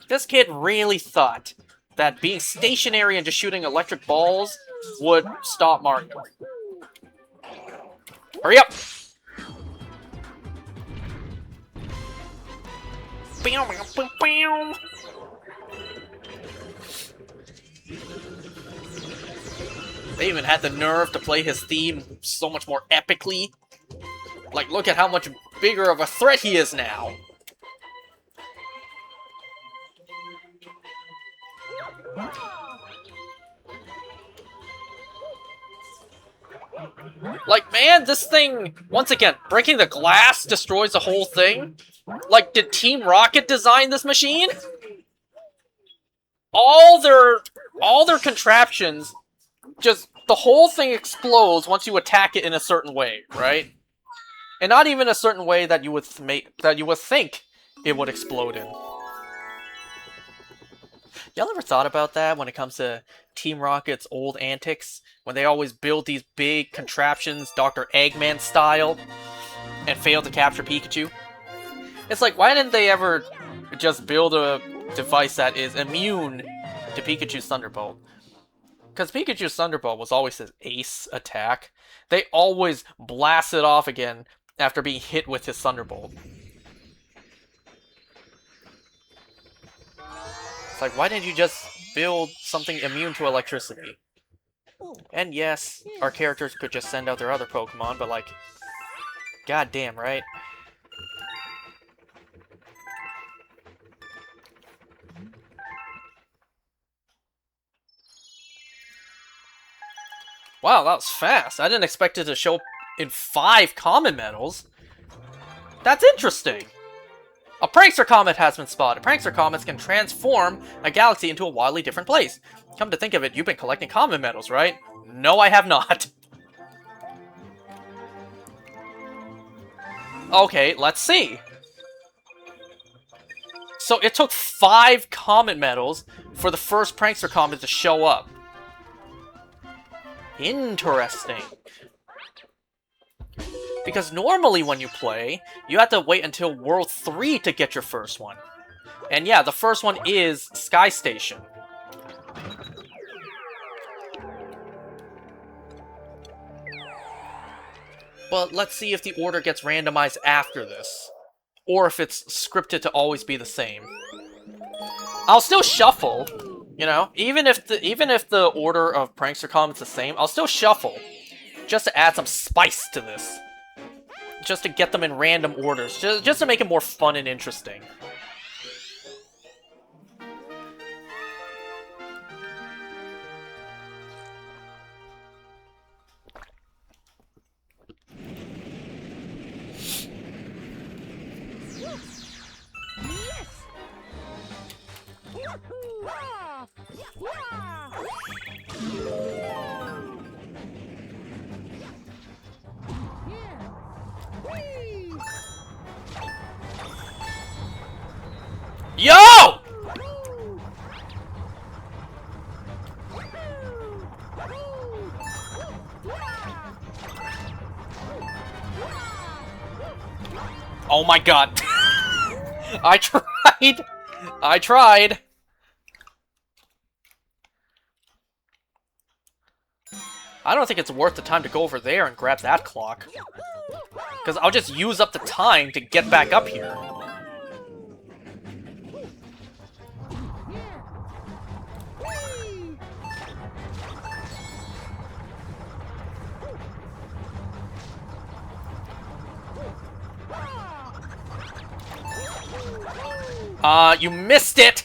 This kid really thought that being stationary and just shooting electric balls would stop Mario. Hurry up! They even had the nerve to play his theme so much more epically. Like, look at how much bigger of a threat he is now. Like, man, this thing, once again, breaking the glass destroys the whole thing. Like, did Team Rocket design this machine? All their contraptions, just, the whole thing explodes once you attack it in a certain way, right? And not even a certain way that you would think it would explode in. Y'all ever thought about that when it comes to Team Rocket's old antics? When they always build these big contraptions, Dr. Eggman style, and fail to capture Pikachu? It's like, why didn't they ever just build a device that is immune to Pikachu's Thunderbolt. Because Pikachu's Thunderbolt was always his ace attack. They always blast it off again after being hit with his Thunderbolt. It's like, why didn't you just build something immune to electricity? And yes, our characters could just send out their other Pokemon, but like, goddamn, right? Wow, that was fast. I didn't expect it to show up in 5 Comet medals. That's interesting. A Prankster Comet has been spotted. Prankster Comets can transform a galaxy into a wildly different place. Come to think of it, you've been collecting Comet medals, right? No, I have not. Okay, let's see. So it took 5 Comet medals for the first Prankster Comet to show up. Interesting. Because normally when you play, you have to wait until World 3 to get your first one. And yeah, the first one is Sky Station. But let's see if the order gets randomized after this. Or if it's scripted to always be the same. I'll still shuffle, you know? Even if the order of Prankster Comets is the same, I'll still shuffle. Just to add some spice to this. Just to get them in random orders. Just to make it more fun and interesting. Yo! Oh my god. I tried! I tried! I don't think it's worth the time to go over there and grab that clock. Because I'll just use up the time to get back up here. You missed it!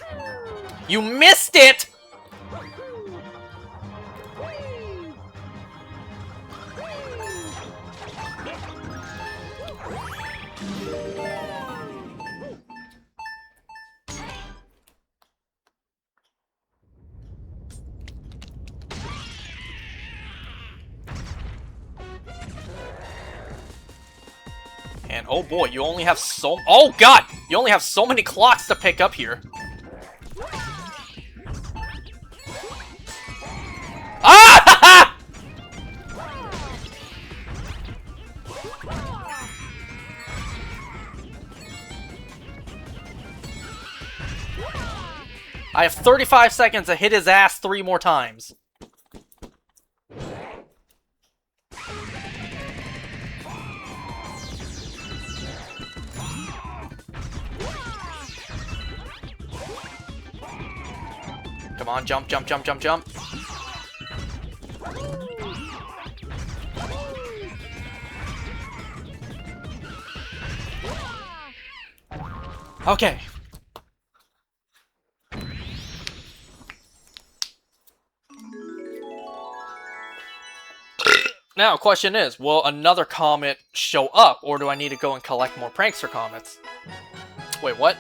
You missed it! And oh boy, you only have so— oh god! You only have so many clocks to pick up here. Ah! I have 35 seconds to hit his ass 3 more times. Come on, jump, jump, jump, jump, jump. Okay. Now, question is, will another comet show up, or do I need to go and collect more Prankster Comets? Wait, what?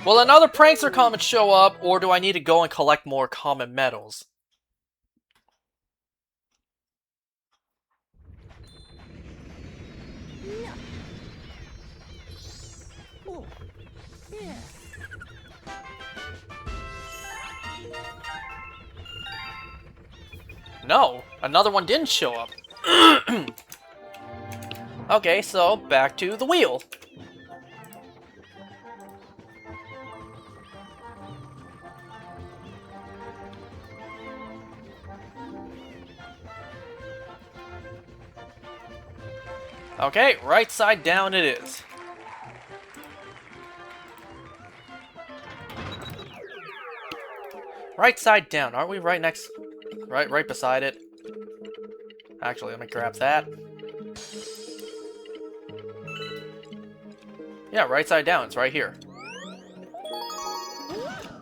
Will another Prankster Comet show up, or do I need to go and collect more Comet medals? No, another one didn't show up. Okay, so back to the wheel. Okay, right side down it is. Right side down. Aren't we right next... Right beside it? Actually, let me grab that. Yeah, right side down. It's right here.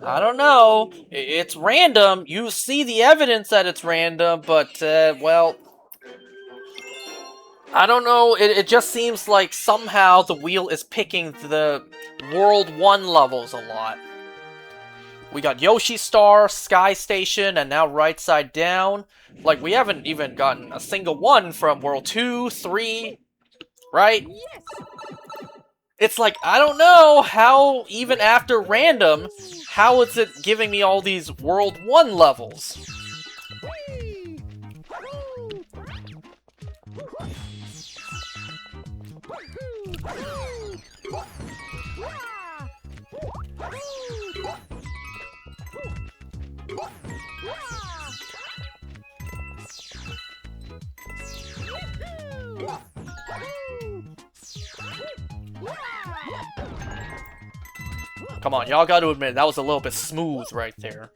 I don't know. It's random. You see the evidence that it's random, but, well... I don't know. It just seems like somehow the wheel is picking the World 1 levels a lot. We got Yoshi Star, Sky Station, and now right side down. Like, we haven't even gotten a single one from World 2, 3, right? Yes. It's like, I don't know how, even after random, how is it giving me all these World 1 levels? Whee! Come on, y'all gotta admit, that was a little bit smooth right there.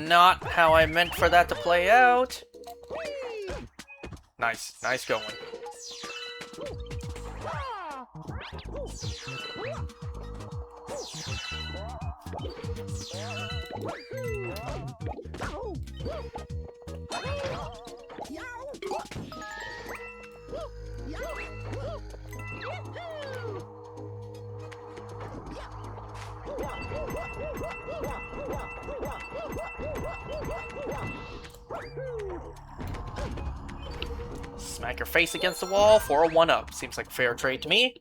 Not how I meant for that to play out. Nice, nice going. Smack your face against the wall for a 1-up. Seems like a fair trade to me.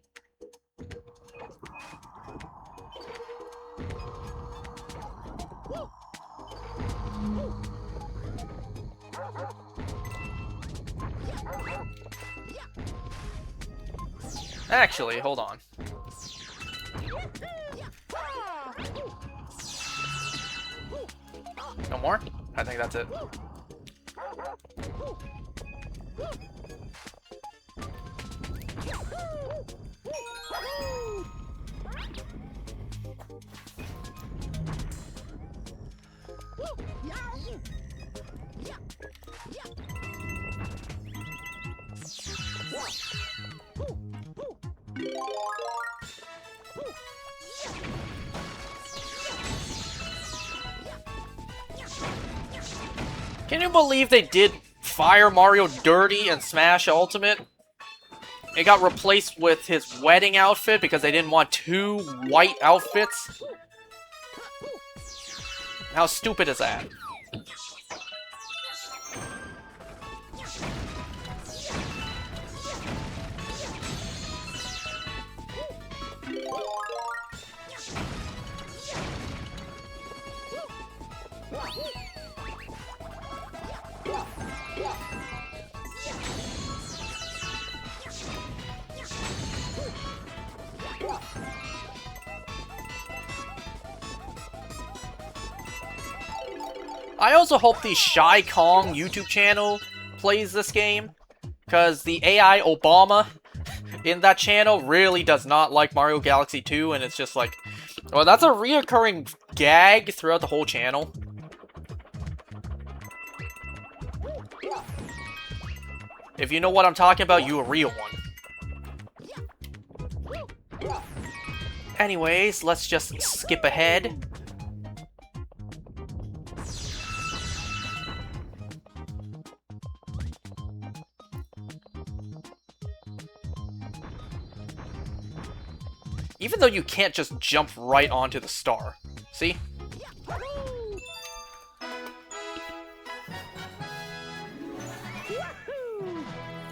Actually, hold on. No more? I think that's it. Can you believe they did Fire Mario dirty in Smash Ultimate? It got replaced with his wedding outfit because they didn't want 2 white outfits. How stupid is that? I also hope the Shy Kong YouTube channel plays this game, because the AI Obama in that channel really does not like Mario Galaxy 2, and it's just like, well, that's a reoccurring gag throughout the whole channel. If you know what I'm talking about, you a real one. Anyways, let's just skip ahead. Even though you can't just jump right onto the star. See?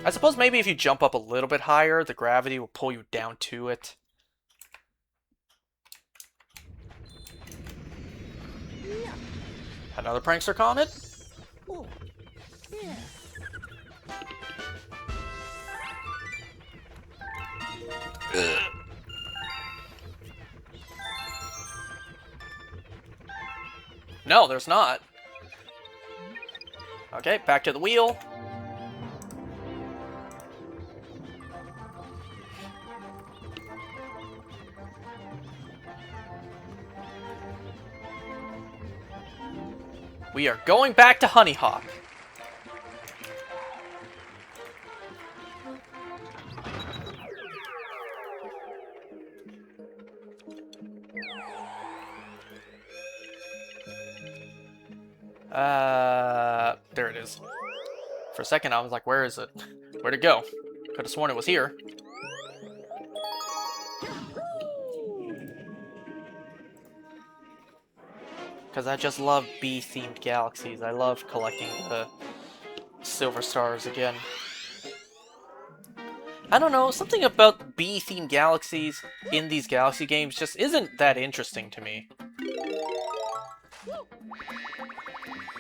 I suppose maybe if you jump up a little bit higher, the gravity will pull you down to it. Another prankster comet? Ugh. No, there's not. Okay, back to the wheel. We are going back to Honey Hawk. There it is. For a second, I was like, where is it? Where'd it go? Could have sworn it was here. Because I just love bee-themed galaxies. I love collecting the silver stars again. I don't know, something about bee-themed galaxies in these galaxy games just isn't that interesting to me.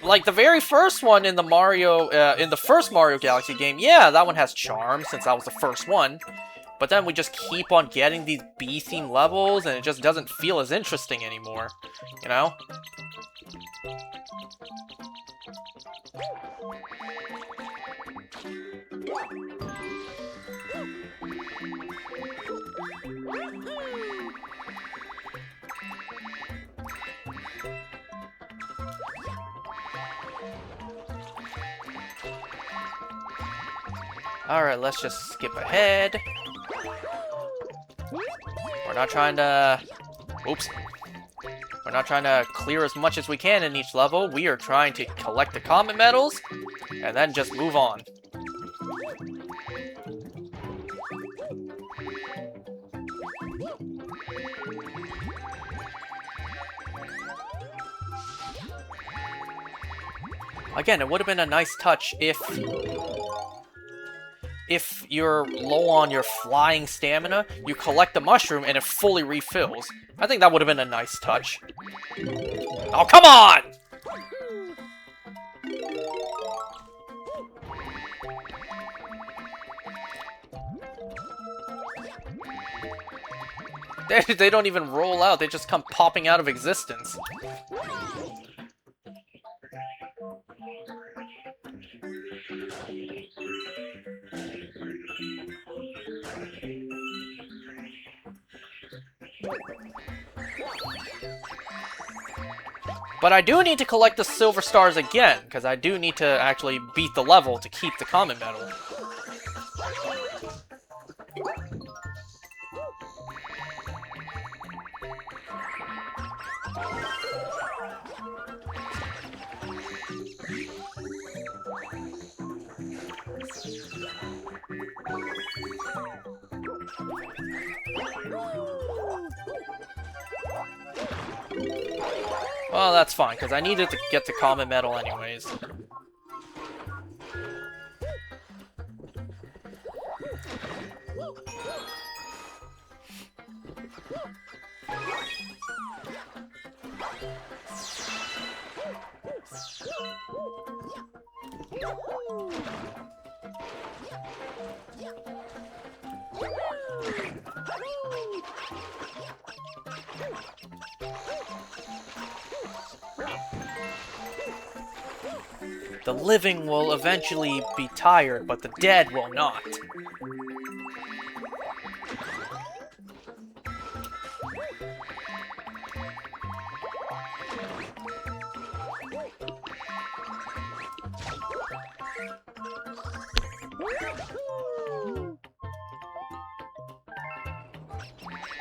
Like, the very first one in the Mario, in the first Mario Galaxy game, yeah, that one has charm, since that was the first one. But then we just keep on getting these bee-themed levels, and it just doesn't feel as interesting anymore, you know? Alright, let's just skip ahead. We're not trying to... Oops. We're not trying to clear as much as we can in each level. We are trying to collect the Comet medals, and then just move on. Again, it would have been a nice touch if you're low on your flying stamina, you collect the mushroom and it fully refills. I think that would have been a nice touch. Oh, come on! They don't even roll out, they just come popping out of existence. But I do need to collect the silver stars again, because I do need to actually beat the level to keep the Comet medal. Well, that's fine, because I needed to get the Comet medal anyways. The living will eventually be tired, but the dead will not.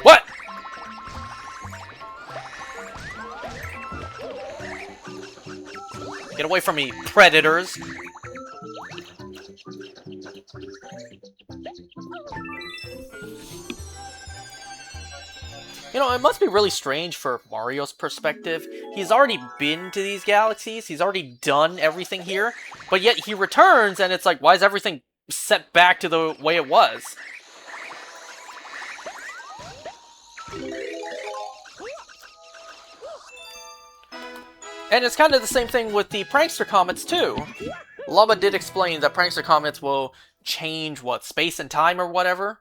What? Get away from me, predators! You know, it must be really strange for Mario's perspective. He's already been to these galaxies, he's already done everything here, but yet he returns and it's like, why is everything set back to the way it was? And it's kind of the same thing with the Prankster Comets, too. Lubba did explain that Prankster Comets will change, what, space and time or whatever?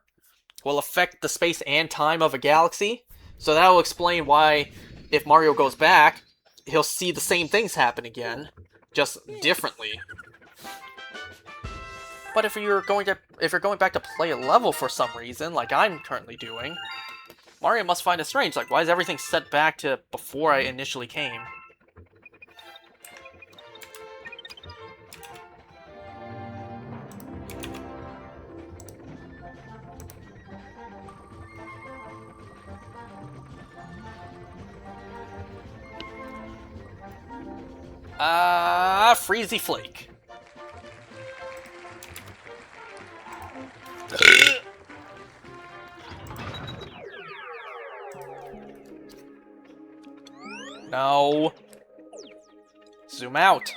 Will affect the space and time of a galaxy. So that will explain why, if Mario goes back, he'll see the same things happen again, just differently. But if you're going back to play a level for some reason, like I'm currently doing, Mario must find it strange. Like, why is everything set back to before I initially came? Freezy Flake. No. Zoom out.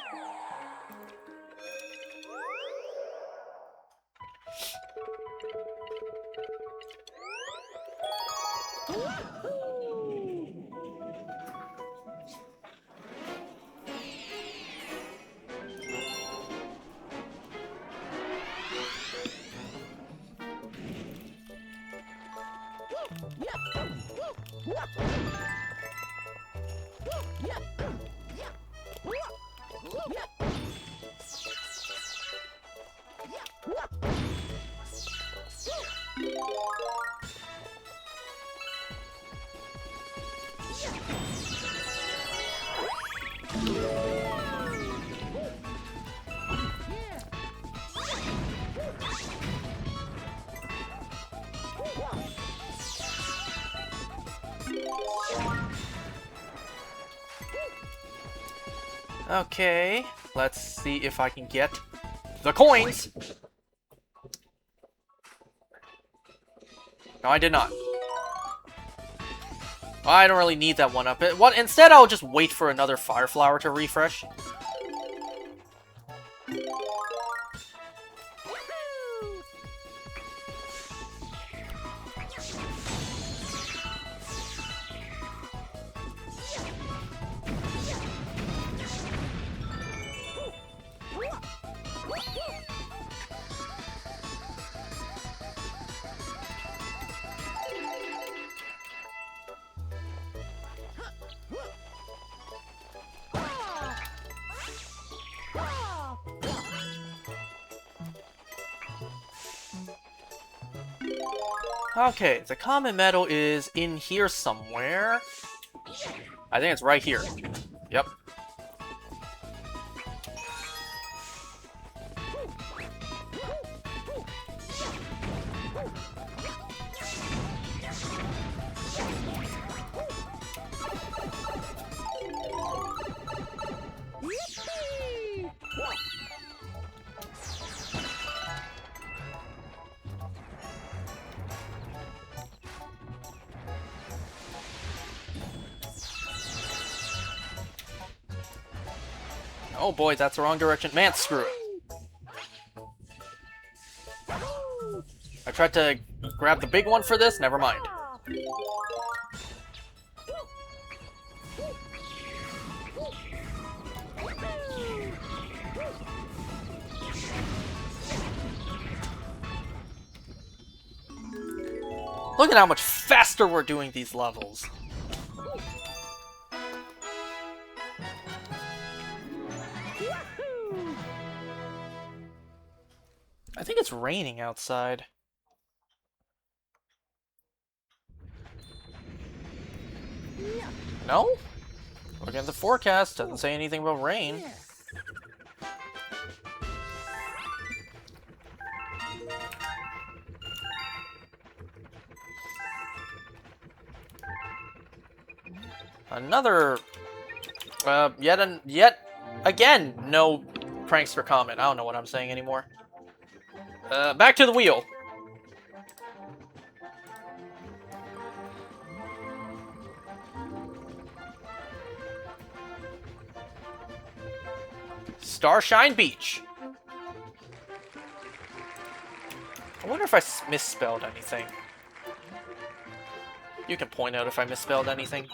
Okay, let's see if I can get the coins. No, I did not. I don't really need that one up. Instead, I'll just wait for another Fire Flower to refresh. Okay, the Comet Medal is in here somewhere. I think it's right here. Yep. Oh boy, that's the wrong direction. Man, screw it. I tried to grab the big one for this, never mind. Look at how much faster we're doing these levels. I think it's raining outside. No? Looking at the forecast, doesn't say anything about rain. Another... yet again, no pranks for Comet. I don't know what I'm saying anymore. Back to the wheel. Starshine Beach. I wonder if I misspelled anything. You can point out if I misspelled anything.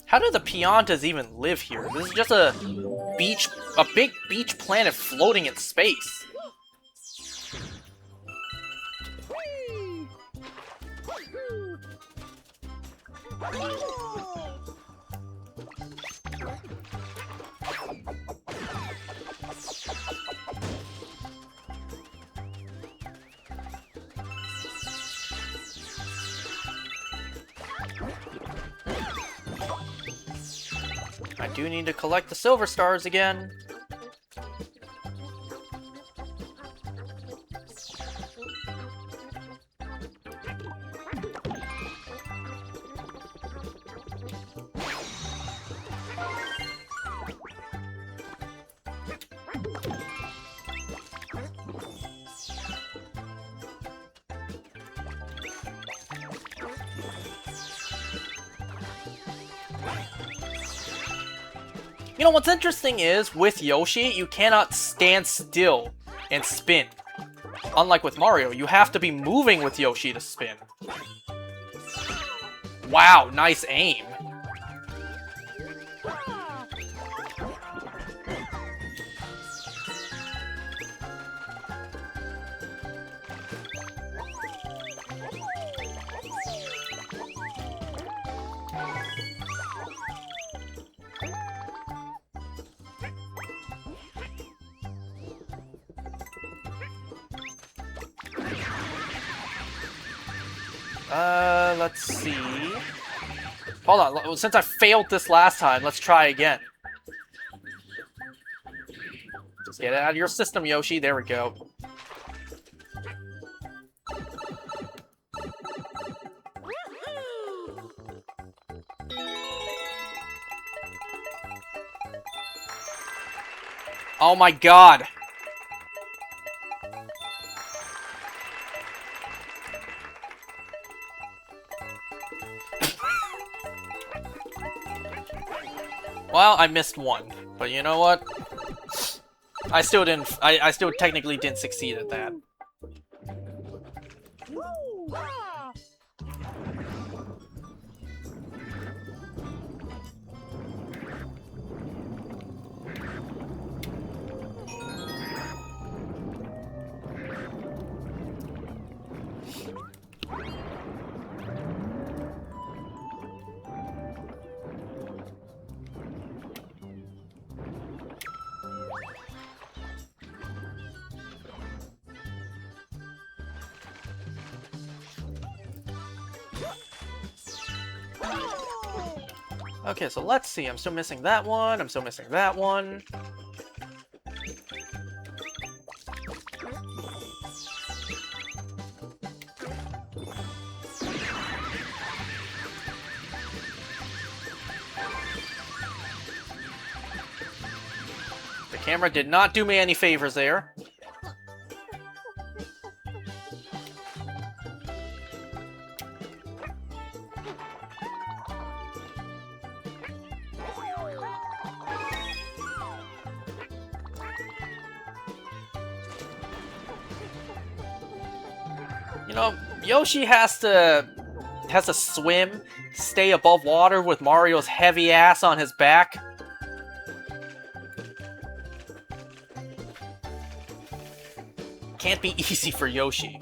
How do the Piantas even live here? This is just a big beach planet floating in space. I do need to collect the silver stars again. You know, what's interesting is, with Yoshi, you cannot stand still and spin. Unlike with Mario, you have to be moving with Yoshi to spin. Wow, nice aim. Let's see. Hold on, since I failed this last time, let's try again. Just get it out of your system, Yoshi. There we go. Oh my god! Well, I missed one, but you know what? I still didn't. I still technically didn't succeed at that. Okay, so let's see. I'm still missing that one. I'm still missing that one. The camera did not do me any favors there. You know, Yoshi has to swim, stay above water with Mario's heavy ass on his back. Can't be easy for Yoshi.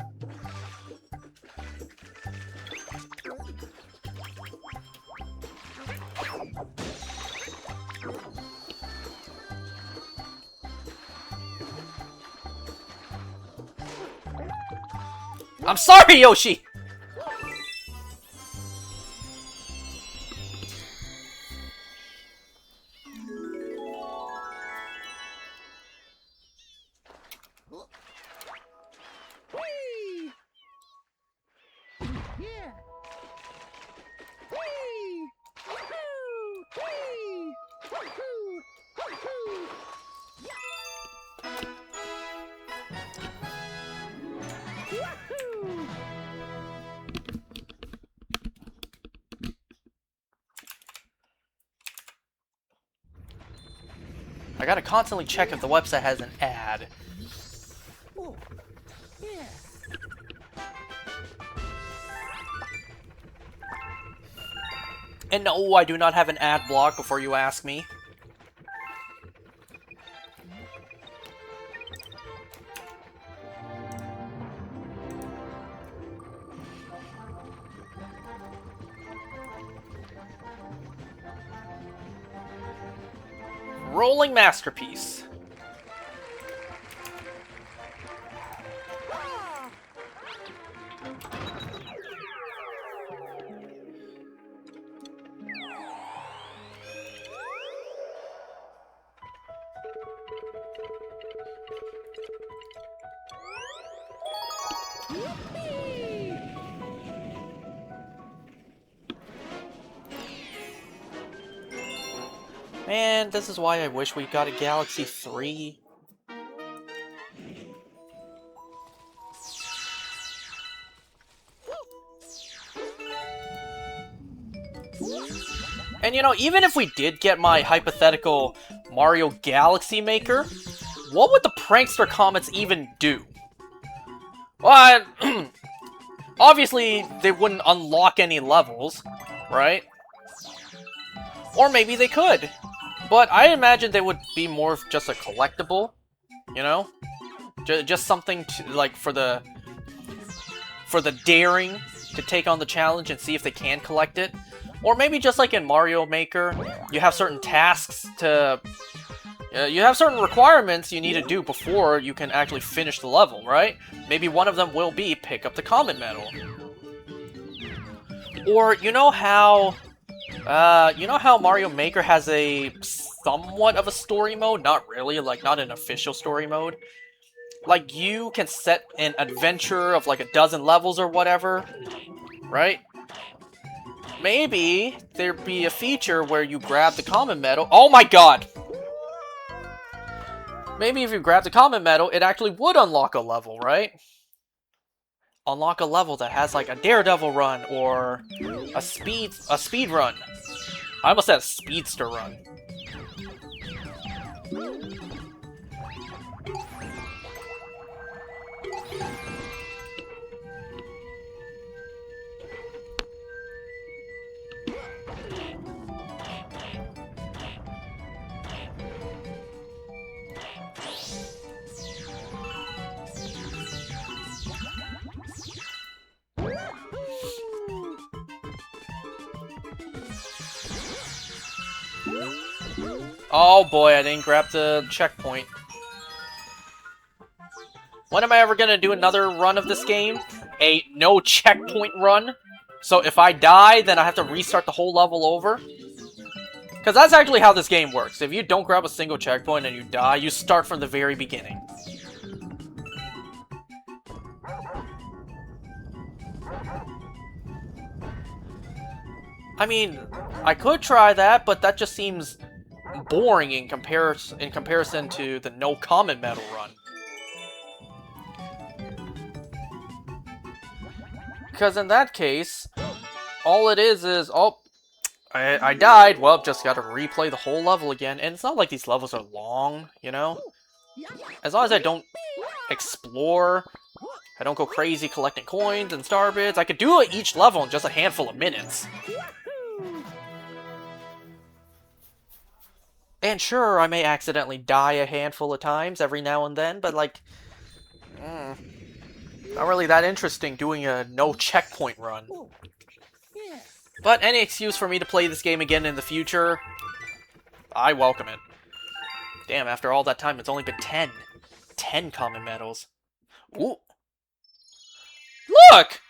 I'm sorry, Yoshi! Whee! Yeah! Whee! Woohoo! Whee! Woohoo! Woohoo! Woohoo! I gotta constantly check if the website has an ad. Oh, yeah. And no, I do not have an ad block before you ask me. Rolling masterpiece. Ah! Yippee! Man, this is why I wish we got a Galaxy 3. And you know, even if we did get my hypothetical Mario Galaxy Maker, what would the Prankster Comets even do? Well, obviously, they wouldn't unlock any levels, right? Or maybe they could. But I imagine they would be more of just a collectible, you know? Just something to, like, for the daring to take on the challenge and see if they can collect it. Or maybe just like in Mario Maker, you have certain tasks to... you have certain requirements you need to do before you can actually finish the level, right? Maybe one of them will be pick up the Comet Medal. Or, you know how Mario Maker has a somewhat of a story mode? Not really, like, not an official story mode. Like, you can set an adventure of, like, 12 levels or whatever, right? Maybe there'd be a feature where you grab the Comet Medal. Oh my god! Maybe if you grab the Comet Medal, it actually would unlock a level, right? Unlock a level that has, like, a Daredevil run or a speed run. I almost said a speedster run. Oh boy, I didn't grab the checkpoint. When am I ever gonna do another run of this game? A no checkpoint run? So if I die, then I have to restart the whole level over? Because that's actually how this game works. If you don't grab a single checkpoint and you die, you start from the very beginning. I mean, I could try that, but that just seems boring in comparison to the no Comet Medal run. Because in that case, all it is, oh, I died. Well, just gotta replay the whole level again. And it's not like these levels are long, you know? As long as I don't explore, I don't go crazy collecting coins and star bits, I could do each level in just a handful of minutes. And sure, I may accidentally die a handful of times every now and then, but like... not really that interesting doing a no checkpoint run. But any excuse for me to play this game again in the future, I welcome it. Damn, after all that time, it's only been 10. 10 Comet Medals. Ooh. Look!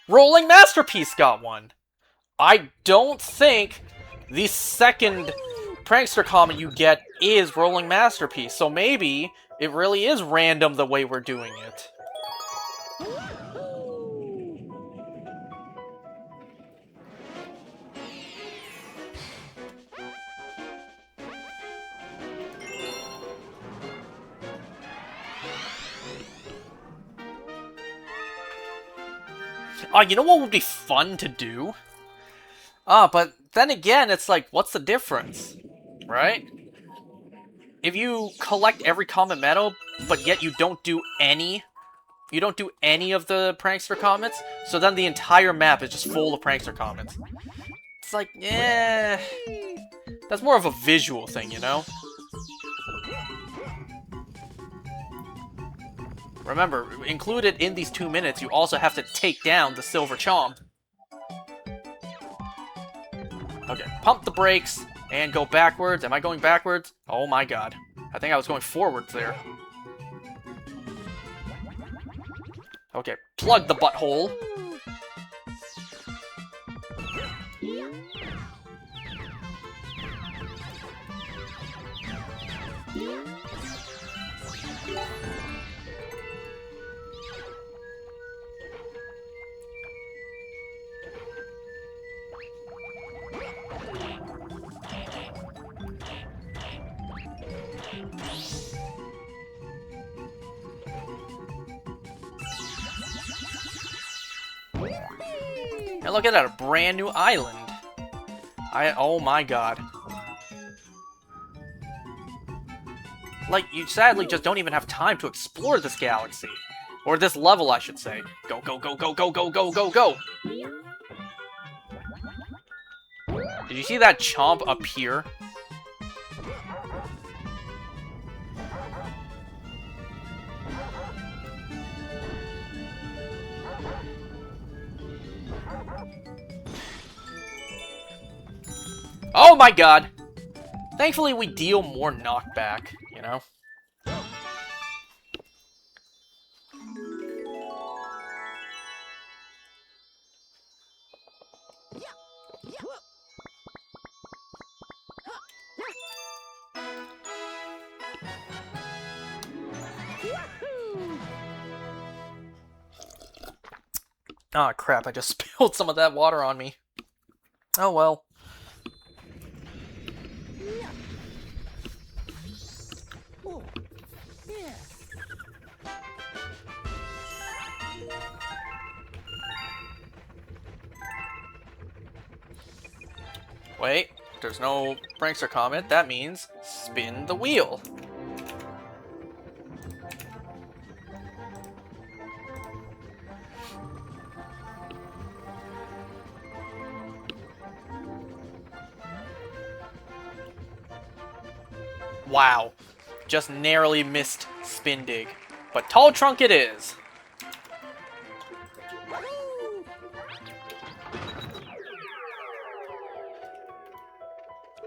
Rolling Masterpiece got one. I don't think the second Prankster Comet you get is Rolling Masterpiece, so maybe it really is random the way we're doing it. You know what would be fun to do? But then again, it's like, what's the difference? Right? If you collect every common medal, but yet you don't do any of the Prankster Comets, so then the entire map is just full of Prankster Comets. It's like, eh... That's more of a visual thing, you know? Remember, included in these 2 minutes, you also have to take down the Silver Chomp. Okay, pump the brakes and go backwards. Am I going backwards? Oh my god. I think I was going forwards there. Okay, plug the butthole. And look at that, a brand new island. Oh my god. Like, you sadly just don't even have time to explore this galaxy. Or this level, I should say. Go, go, go, go, go, go, go, go, go! Did you see that chomp appear? Oh my god! Thankfully, we deal more knockback, you know? Ah, crap, I just spilled some of that water on me. Oh well. Oh, yeah. Wait, there's no Prankster Comet. That means spin the wheel. Wow. Just narrowly missed Spin Dig. But Tall Trunk it is.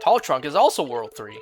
Tall Trunk is also World 3.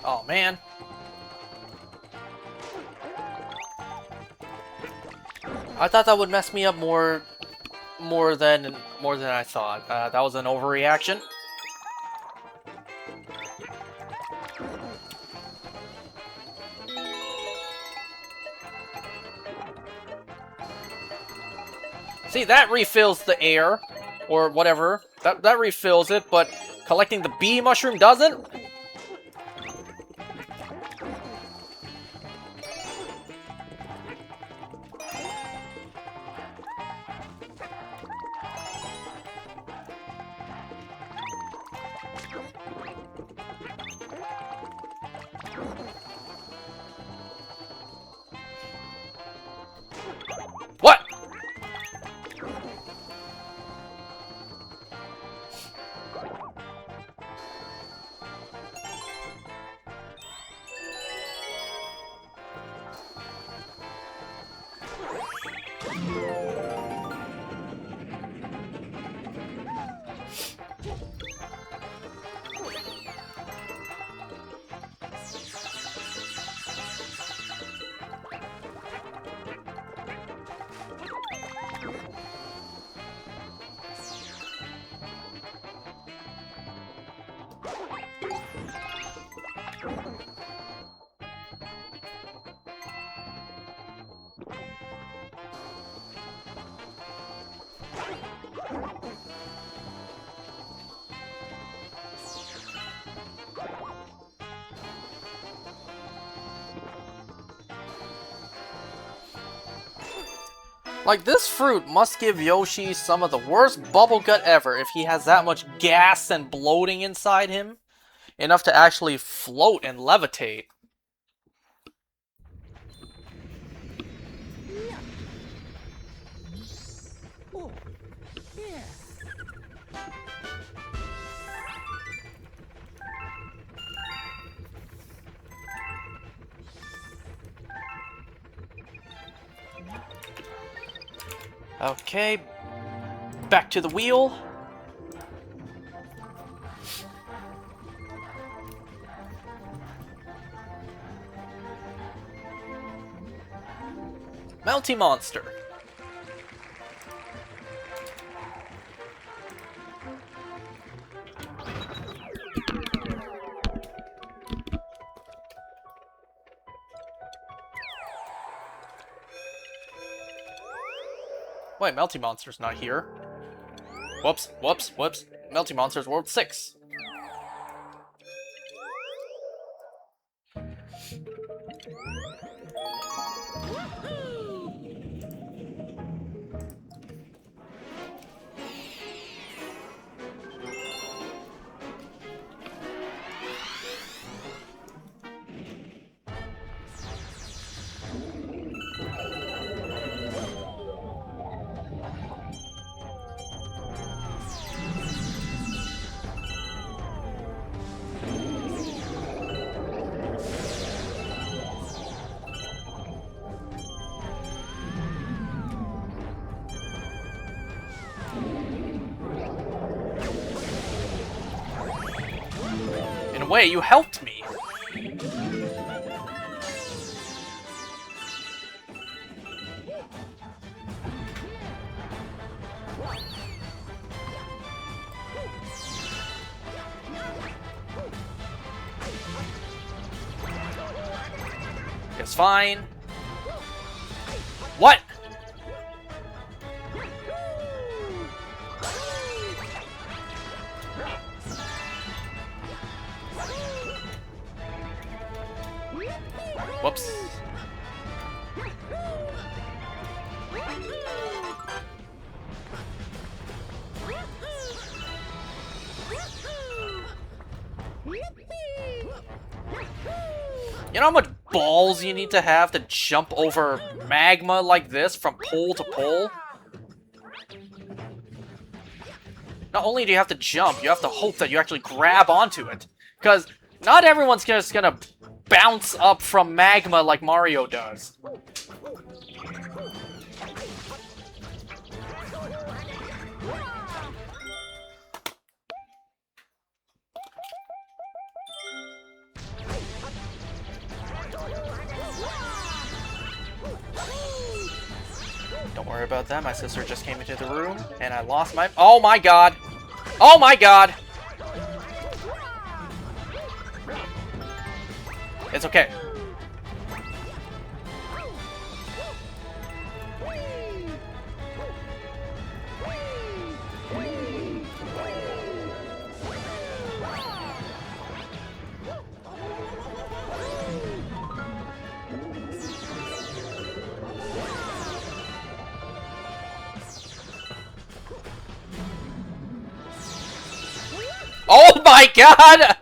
Oh man. I thought that would mess me up more than I thought. That was an overreaction. See, that refills the air, or whatever. That refills it, but collecting the bee mushroom doesn't? What? Like, this fruit must give Yoshi some of the worst bubble gut ever if he has that much gas and bloating inside him. Enough to actually float and levitate. Oh, yeah. Okay, back to the wheel. Melty Monster. Wait, Melty Monster's not here. Whoops, whoops, whoops. Melty Monster's World 6. In a way, you helped me. It's fine. What? Whoops. You know how much balls you need to have to jump over magma like this from pole to pole? Not only do you have to jump, you have to hope that you actually grab onto it. Because not everyone's just gonna bounce up from magma like Mario does. Don't worry about that, my sister just came into the room, and I lost my- Oh my god! Oh my god! It's okay. Oh my god!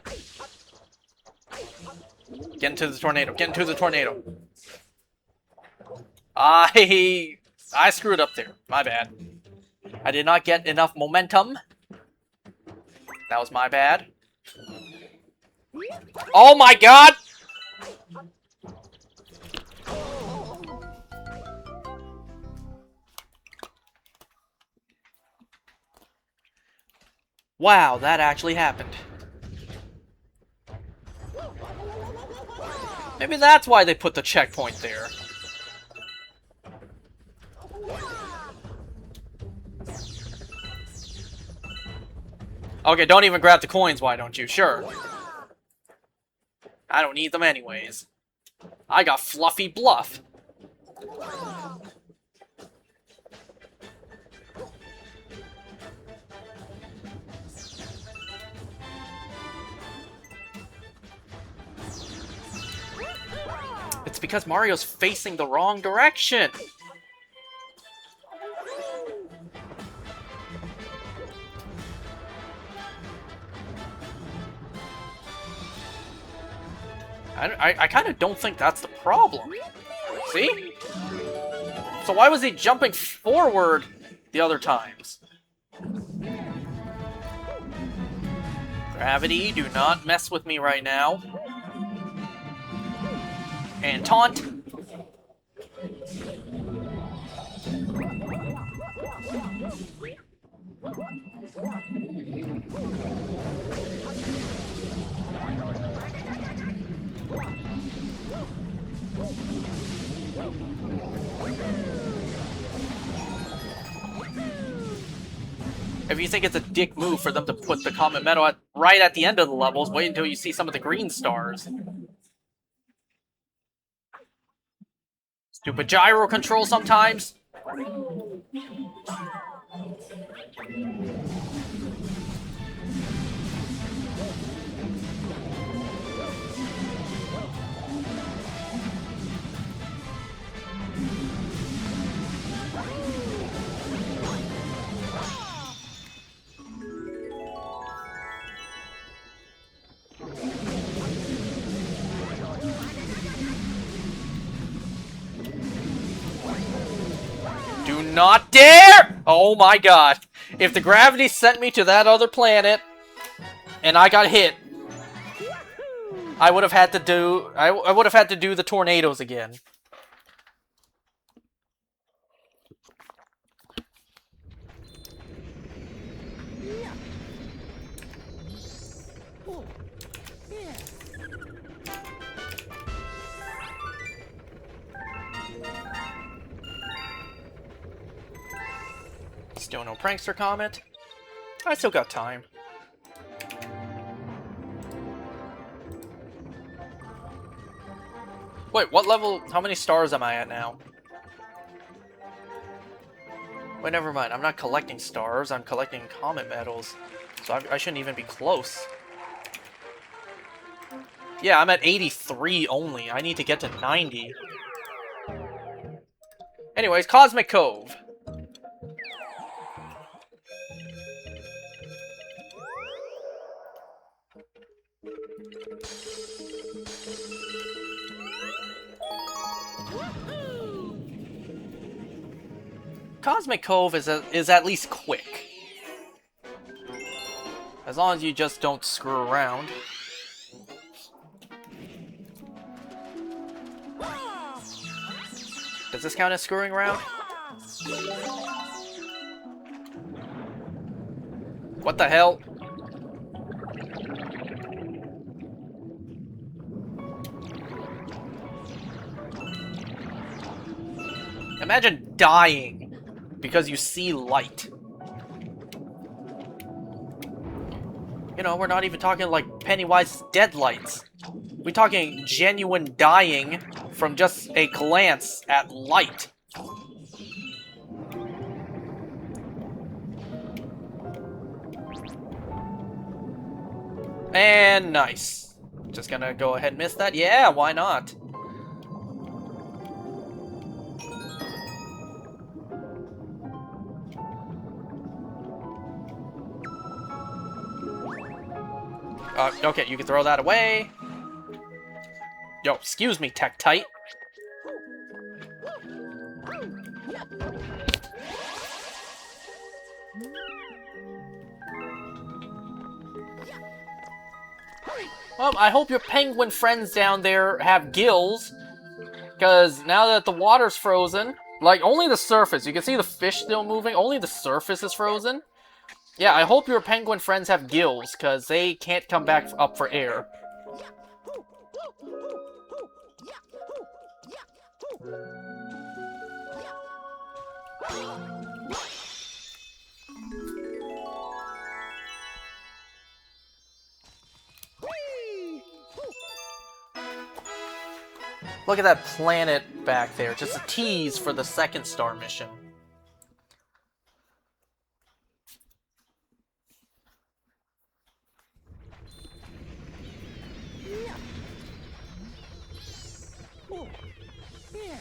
Get into the tornado. Get into the tornado. I screwed up there. My bad. I did not get enough momentum. That was my bad. Oh my god! Wow, that actually happened. Maybe that's why they put the checkpoint there. Okay, don't even grab the coins, why don't you? Sure. I don't need them anyways. I got Fluffy Bluff. It's because Mario's facing the wrong direction. I kind of don't think that's the problem. See? So why was he jumping forward the other times? Gravity, do not mess with me right now. And taunt. If you think it's a dick move for them to put the Comet Medal right at the end of the levels, wait until you see some of the green stars. Stupid gyro control sometimes. Do not dare! Oh my god. If the gravity sent me to that other planet and I got hit, I would have had to do the tornadoes again. Still no prankster Comet. I still got time. Wait, what level? How many stars am I at now? Wait, never mind. I'm not collecting stars. I'm collecting Comet medals. So I shouldn't even be close. Yeah, I'm at 83 only. I need to get to 90. Anyways, Cosmic Cove. Cosmic Cove is at least quick. As long as you just don't screw around. Does this count as screwing around? What the hell? Imagine dying because you see light. You know, we're not even talking like Pennywise's deadlights. We're talking genuine dying from just a glance at light. And nice. Just gonna go ahead and miss that? Yeah, why not? Okay, you can throw that away. Yo, excuse me, Tektite. Well, I hope your penguin friends down there have gills, because now that the water's frozen, like, only the surface, you can see the fish still moving, only the surface is frozen. Yeah, I hope your penguin friends have gills, because they can't come back up for air. Look at that planet back there, just a tease for the second star mission. Oh, yeah.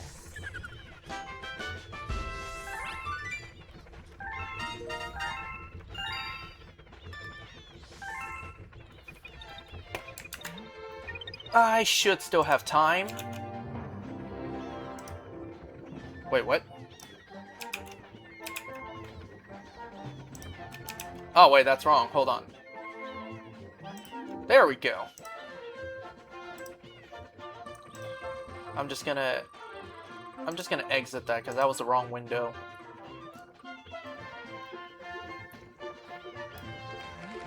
I should still have time. Wait, what? Oh, wait, that's wrong. Hold on. There we go. I'm just gonna exit that, because that was the wrong window.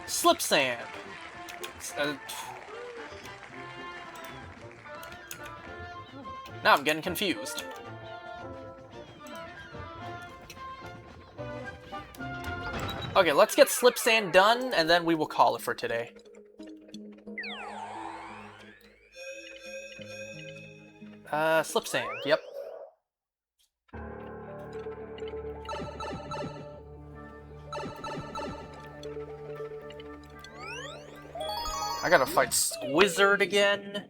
Slip sand! Now I'm getting confused. Okay, let's get slip sand done, and then we will call it for today. Slip sand, yep. I gotta fight Squizzard again.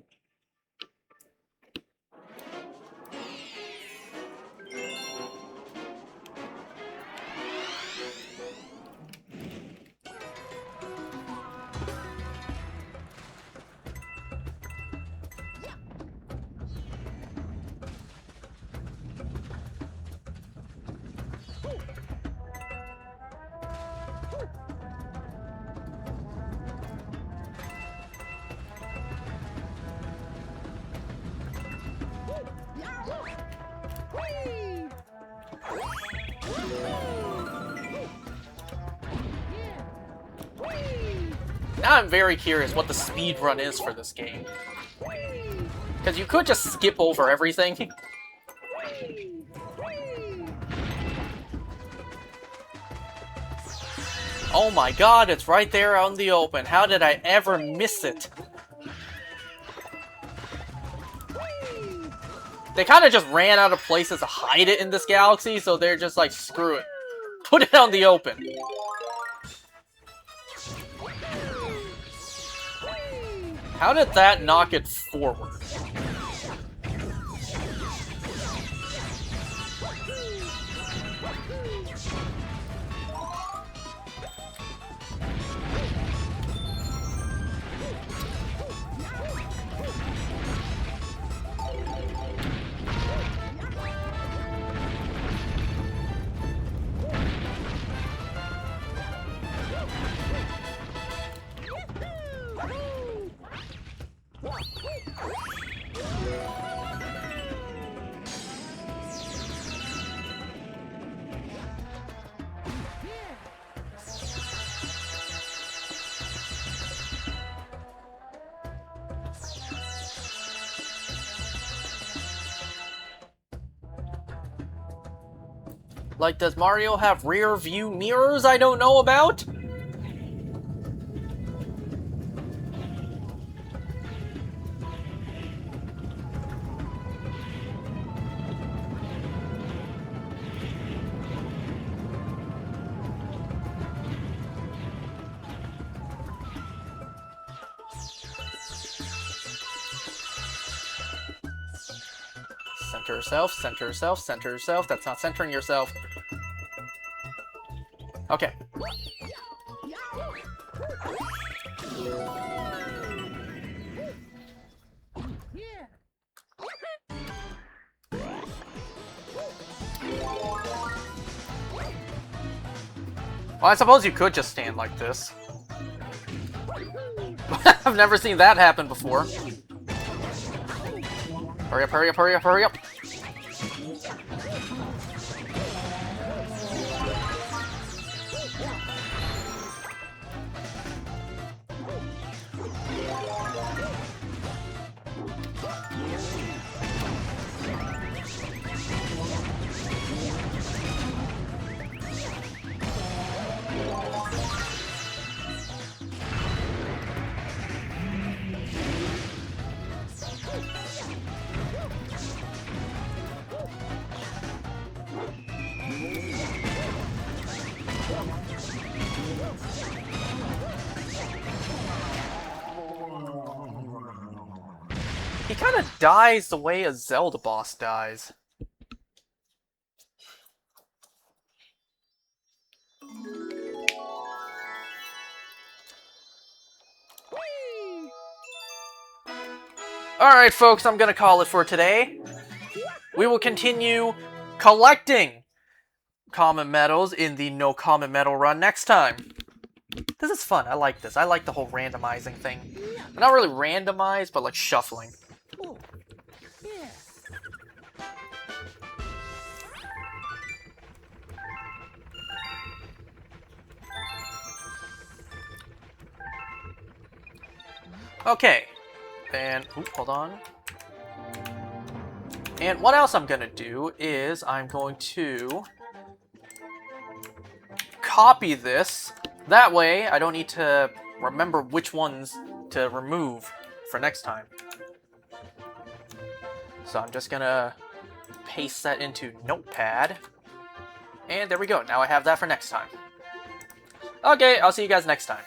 Now I'm very curious what the speed run is for this game. Because you could just skip over everything. Oh my god, it's right there out in the open. How did I ever miss it? They kind of just ran out of places to hide it in this galaxy, so they're just like, screw it. Put it out in the open. How did that knock it forward? Like, does Mario have rear view mirrors I don't know about? Center yourself, center yourself, center yourself. That's not centering yourself. Okay. Yeah. Well, I suppose you could just stand like this. I've never seen that happen before. Hurry up, hurry up, hurry up, hurry up! He kind of dies the way a Zelda boss dies. Alright, folks, I'm gonna call it for today. We will continue collecting common medals in the No Common Medal run next time. This is fun. I like this. I like the whole randomizing thing. Not really randomized, but like shuffling. Oh. Yeah. Okay. And, oops, hold on. And what else I'm gonna do is I'm going to copy this. That way, I don't need to remember which ones to remove for next time. So I'm just gonna paste that into Notepad. And there we go. Now I have that for next time. Okay, I'll see you guys next time.